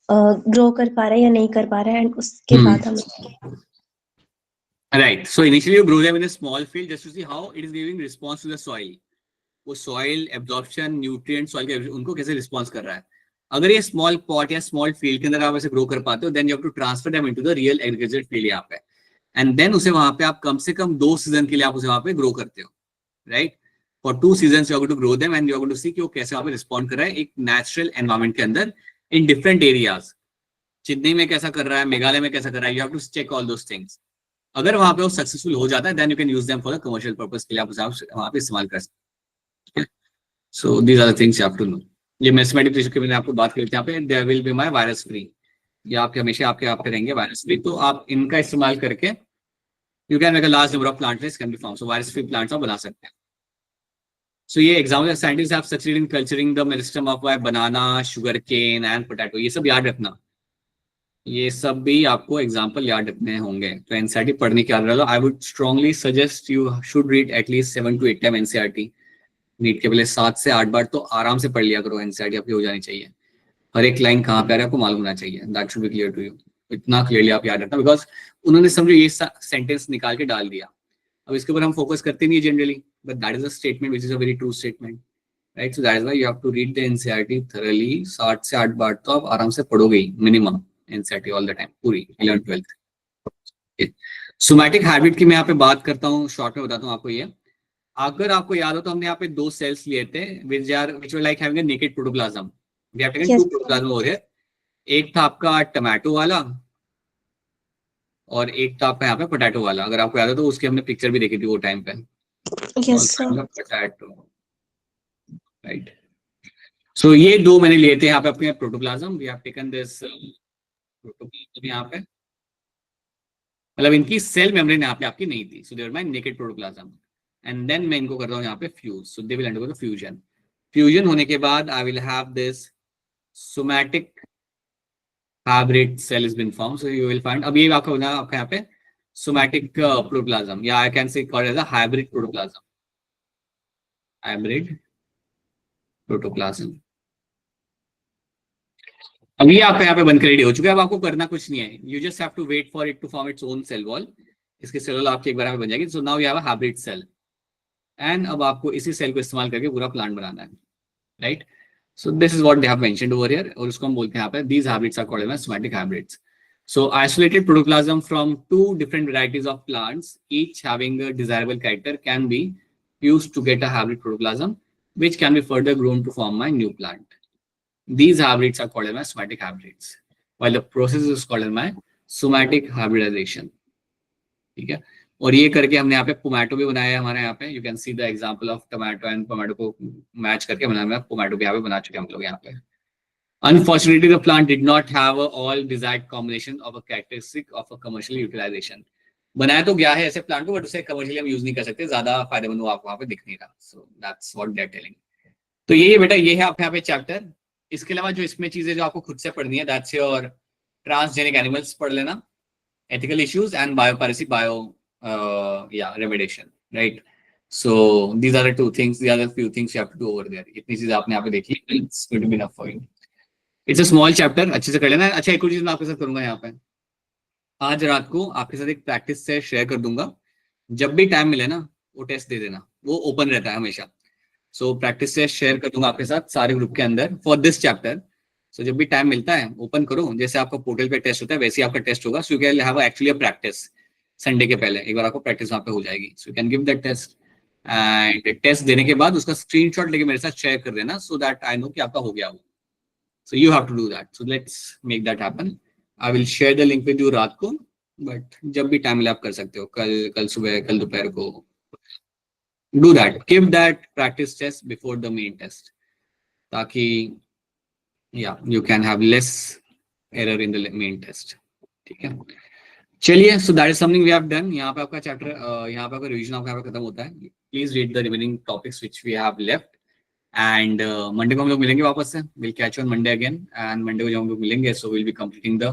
ग्रो कर पा रहा है या नहीं कर पा रहा है, एंड उसके बाद हम Right. So initially you grow them in a small field just to see how it is giving response to the soil. वो सॉइल एब्जॉर्प्शन, न्यूट्रिएंट, सॉइल के उनको कैसे रिस्पॉन्स कर रहा है। अगर ये स्मॉल पॉट या स्मॉल फील्ड के अंदर आप ऐसे ग्रो कर पाते हो, then you have to transfer them into the real agriculture field यहाँ पे, एंड देन उसे वहां पे आप कम से कम 2 सीजन के लिए आप उसे वहां पे ग्रो करते हो, right. For 2 seasons you are going to grow them and you are going to see कि वो कैसे वहां पे रिस्पॉन्ड कर रहा है एक नेचुरल एनवायरमेंट के अंदर इन डिफरेंट एरियाज। चेन्नई में कैसा कर रहा है, मेघालय में कैसा कर रहा है, you have to check all those things. अगर वहां पे वो सक्सेसफुल हो जाता है, then you can use them for the commercial purpose के लिए आप उसे वहां पे इस्तेमाल कर सकते हैं। So these are the things you have to know. ये मेस्मेटिक टिश्यू की मैंने आपको बात की थी यहाँ पे, there will be my virus free, ये आपके हमेशा आपके रहेंगे वायरस फ्री, तो आप इनका इस्तेमाल करके you can make a large number of plants can be found, so virus free plants आप बना सकते हैं। सो ये example scientist have succeeded in culturing the meristem of banana, sugar cane and potato, ये सब याद रखना, ये सब भी आपको एग्जाम्पल याद रखने होंगे। तो एनसीईआरटी पढ़ने की आदत, I would strongly suggest you should read at least 7 to 8 time NCERT. NEET के पहले 7 से 8 बार तो आराम से पढ़ लिया करो, एनसीईआरटी आपकी हो जानी चाहिए। हर एक लाइन कहाँ पे आ रहा है आपको मालूम होना चाहिए, that should be clear to you. इतना क्लियरली आप याद रखना, बिकॉज उन्होंने समझो ये सेंटेंस निकाल के डाल दिया, अब इसके ऊपर हम फोकस करते नहीं generally, but that is a statement which is a very true statement, right. So that is why you have to read the NCERT thoroughly. 7 से 8 बार तो आप आराम से पढ़ोगे ही minimum NCERT all the time, पूरी 11th 12th। सोमैटिक हैबिट की मैं यहाँ पे बात करता हूँ, शॉर्ट में बताता हूँ आपको। ये अगर आपको याद हो तो हमने यहाँ पे 2 सेल्स लिए थे which were like having a naked protoplasm. We have taken 2 protoplasm over here. एक था आपका टमाटो वाला और एक था आपका यहाँ पे पोटैटो वाला। अगर आपको याद हो तो उसकी हमने पिक्चर भी देखी थी वो टाइम पे। Potato, right. सो ये 2 मैंने लिए थे यहाँ पे अपने protoplasm. We have taken this protoplasm यहाँ पे, मतलब इनकी सेल मेम्ब्रेन यहाँ पे आपकी नहीं थी, so there my naked protoplasm, and then मैं इनको करता हूँ यहाँ पे fuse, so they will undergo the fusion. Fusion होने के बाद I will have this somatic hybrid cell has been formed, so you will find, अब ये आपका बना आपका यहाँ पे somatic protoplasm, या I can say called as a hybrid protoplasm, hybrid protoplasm। अब ये आपका यहाँ पे बनकर रेडी हो चुका है। अब आपको करना कुछ नहीं है, you just have to wait for it to form its own cell wall। इसकी सेल वॉल आपकी एक बार बन जाएगी। So now you have a hybrid cell, and अब आपको इसी सेल को इस्तेमाल करके पूरा प्लांट बनाना है, right. So this is what they have mentioned over here, और उसको हम बोलते हैं यहाँ पे these hybrids are called as somatic hybrids. So isolated protoplasm from 2 different varieties of plants, each having a desirable character, can be used to get a hybrid protoplasm, which can be further grown to form a new plant. These hybrids are called as somatic hybrids, while the process is called as somatic hybridization. ठीक है, और ये करके हमने यहाँ पे टोमेटो भी बनाया है हमारे यहाँ पे। You can see the example of tomato and tomato को मैच करके बनाया, टोमेटो भी यहाँ पे बना चुके हैं हम लोग यहाँ पे। Unfortunately, the plant did not have all desired combination of a characteristic of a commercial utilization. बनाया तो गया है ऐसे प्लांट को, बट उसे कमर्शियली हम यूज नहीं कर सकते, ज्यादा फायदेमंद वो आपको वहाँ पे दिख नहीं रहा। So that's what they are telling. तो ये बेटा ये है आपके यहाँ पे चैप्टर। इसके अलावा जो इसमें चीजें जो आपको खुद से पढ़नी है, दैट्स योर ट्रांसजेनिक एनिमल्स पढ़ लेना, ethical issues and biopiracy, remediation, right? So these are the 2 things, the other few things you have to do over there. इतनी चीजें आपने यहाँ पे देखी, it's going to be enough for you. It's a small chapter, अच्छे से कर लेना। अच्छा, एक और चीज मैं आपके साथ करूंगा यहाँ पे, आज रात को आपके साथ एक प्रैक्टिस से शेयर कर दूंगा। जब भी टाइम मिले ना वो टेस्ट दे देना, वो ओपन रहता है हमेशा। सो प्रैक्टिस से शेयर कर दूंगा आपके साथ सारे ग्रुप के अंदर फॉर दिस चैप्टर। सो जब भी टाइम मिलता है ओपन करो, जैसे आपका पोर्टल पे टेस्ट होता है वैसे ही आपका टेस्ट होगा। सो you can have actually a practice Sunday के पहले, एक बार आपको प्रैक्टिस वहां पे हो जाएगी। So you can give that test, and test देने के बाद उसका स्क्रीनशॉट लेके मेरे साथ शेयर कर देना, सो दैट आई नो कि आपका हो गया वो। So you have to do that, so let's make that happen. I will share the link with you रात को, बट जब भी टाइम मिले आप कर सकते हो, कल सुबह, कल दोपहर को, do that, keep that practice test before the main test, ताकि you can have less error in the main test. ठीक है, चलिए, so that is something we have done. यहाँ पे आपका चैप्टर, यहाँ पे आपका रिवीजन आपका यहाँ पे खत्म होता है. Please read the remaining topics which we have left. And Monday को हम लोग मिलेंगे वापस से. We'll catch you on Monday again. And Monday को जब हम लोग मिलेंगे, so we'll be completing the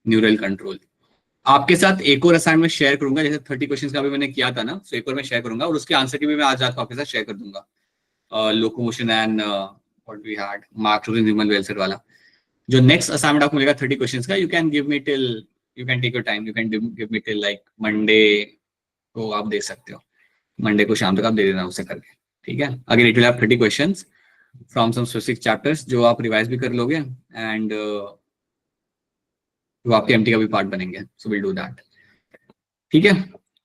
neural control. आपके साथ एक और असाइनमेंट शेयर करूंगा, जैसे 30 क्वेश्चंस का भी मैंने किया था ना, so एक और मैं शेयर करूंगा और उसके आंसर की भी मैं आज आपके साथ शेयर कर दूंगा. Locomotion and what we had mark human welfare वाला. जो नेक्स्ट असाइनमेंट आपको मिलेगा 30 क्वेश्चंस का, you can give me till, you can take your time, you can give me till like Monday को आप दे सकते हो. मंडे को शाम तक आप दे देना उसे करके. ठीक है, again it will have 30 questions from some specific chapters जो आप रिवाइज भी कर लोगे एंड वो आपके एमटी का भी पार्ट बनेंगे. So will do that. ठीक है,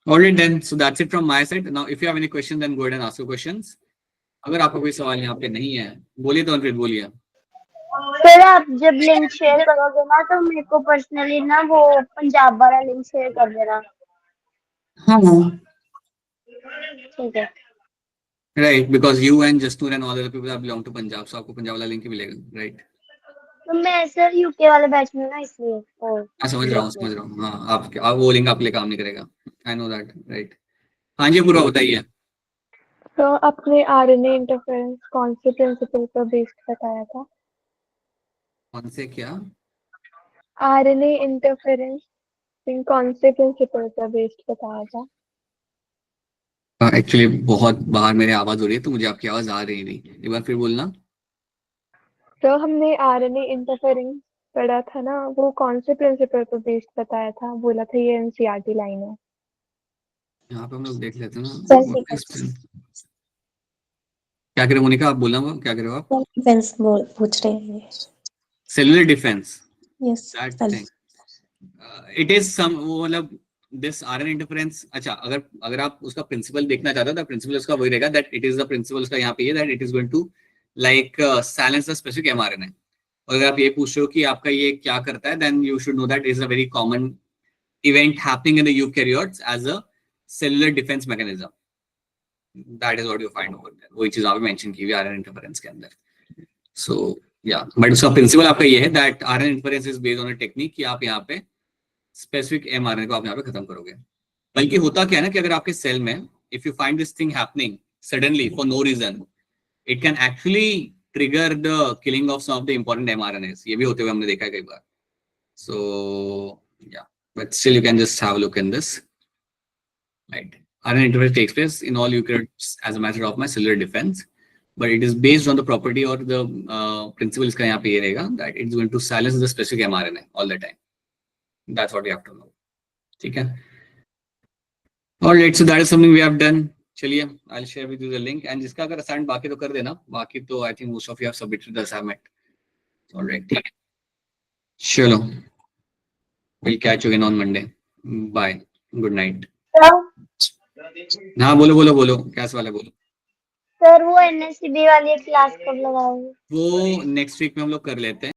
alright then, so that's it from my side. Now if you have any question then go ahead and ask your questions. अगर आपका कोई सवाल यहाँ पे नहीं है, बोलिए तो अनप्रीत बोलिए. सर आप जब लिंक शेयर करोगे ना तो मेरे को पर्सनली ना वो पंजाब वाला लिंक शेयर कर देना. हाँ, ठीक है. Right, because you and Jasnoor and all other people are belong to Punjab, सो आपको पंजाब वाला लिंक ही मिलेगा. राइट, तो मैं सर यूके वाले बैच में ना, इसलिए. मैं समझ रहा हूँ. हाँ, आप वो लिंक आपके लिए काम नहीं करेगा. I know that. राइट, हाँ जी, पूरा बताइए. तो अपने आरएनए इंटरफेरेंस कौन से प्रिंसिपल पर बेस्ड बताया था? कौन से क्या? आरएनए इंटरफेरेंस कौन से प्रिंसिपल पर बेस्ड बताया था? एक्चुअली बहुत बाहर मेरे आवाज हो रही है तो मुझे आपकी आवाज आ रही नहीं. एक बार फिर बोलना. तो हमने आरएनए इंटरफेरेंस पढ़ा था ना, वो कौन से प्रिंसिपल पर बेस्ड बताया था? बोला था ये एनसीईआरटी लाइन है. यहाँ पे हम लोग देख लेते हैं ना. क्या करे मोनिका, आप बोलना, क्या करे आप? डिफेंस पूछ रहे हैं. Cellular defence. Yes, it is some, मतलब दिस आरएनए इंटरफेरेंस. अच्छा, अगर आप उसका प्रिंसिपल देखना चाहते हो तो प्रिंसिपल उसका वही रहेगा, that it is the principle उसका यहाँ पे ये, that it is going to like silence the specific mRNA. और अगर आप ये पूछ रहे हो कि आपका ये क्या करता है, then you should know that is a very common event happening in the eukaryotes as a cellular defence mechanism. That is what you find over there. वही चीज आपने मेंशन की हुई आरएनए इंटरफेरेंस के अंदर. सो या, बट उसका प्रिंसिपल आपका ये है that RNA interference is based on a technique कि आप यहाँ पे स्पेसिफिक एमआरएनए को आप यहाँ पे खत्म करोगे. बल्कि होता क्या है ना कि अगर आपके सेल में if you find this thing happening suddenly for no reason, it can actually trigger the killing of some of the important mRNAs. ये भी होते हुए हमने देखा है कई बार. सो या, but still you can just have a look in this. Right, RNA interference takes place in all eukaryotes as a matter of my cellular defense, but it is based on the property or the principle इसका यहाँ पे ये रहेगा that it's going to silence the specific mRNA all the time. That's what you have to know. ठीक है. Alright, so that is something we have done. चलिए, I'll share with you the link and जिसका अगर assignment बाकी तो कर देना. बाकी तो I think most of you have submitted the assignment. Alright, ठीक है. चलो, we'll catch you again on Monday. Bye. Good night. हाँ, बोलो, क्या सवाल है, बोलो. सर वो एनएससीबी वाली क्लास कब लगाओगे? वो नेक्स्ट वीक में हम लोग कर लेते हैं.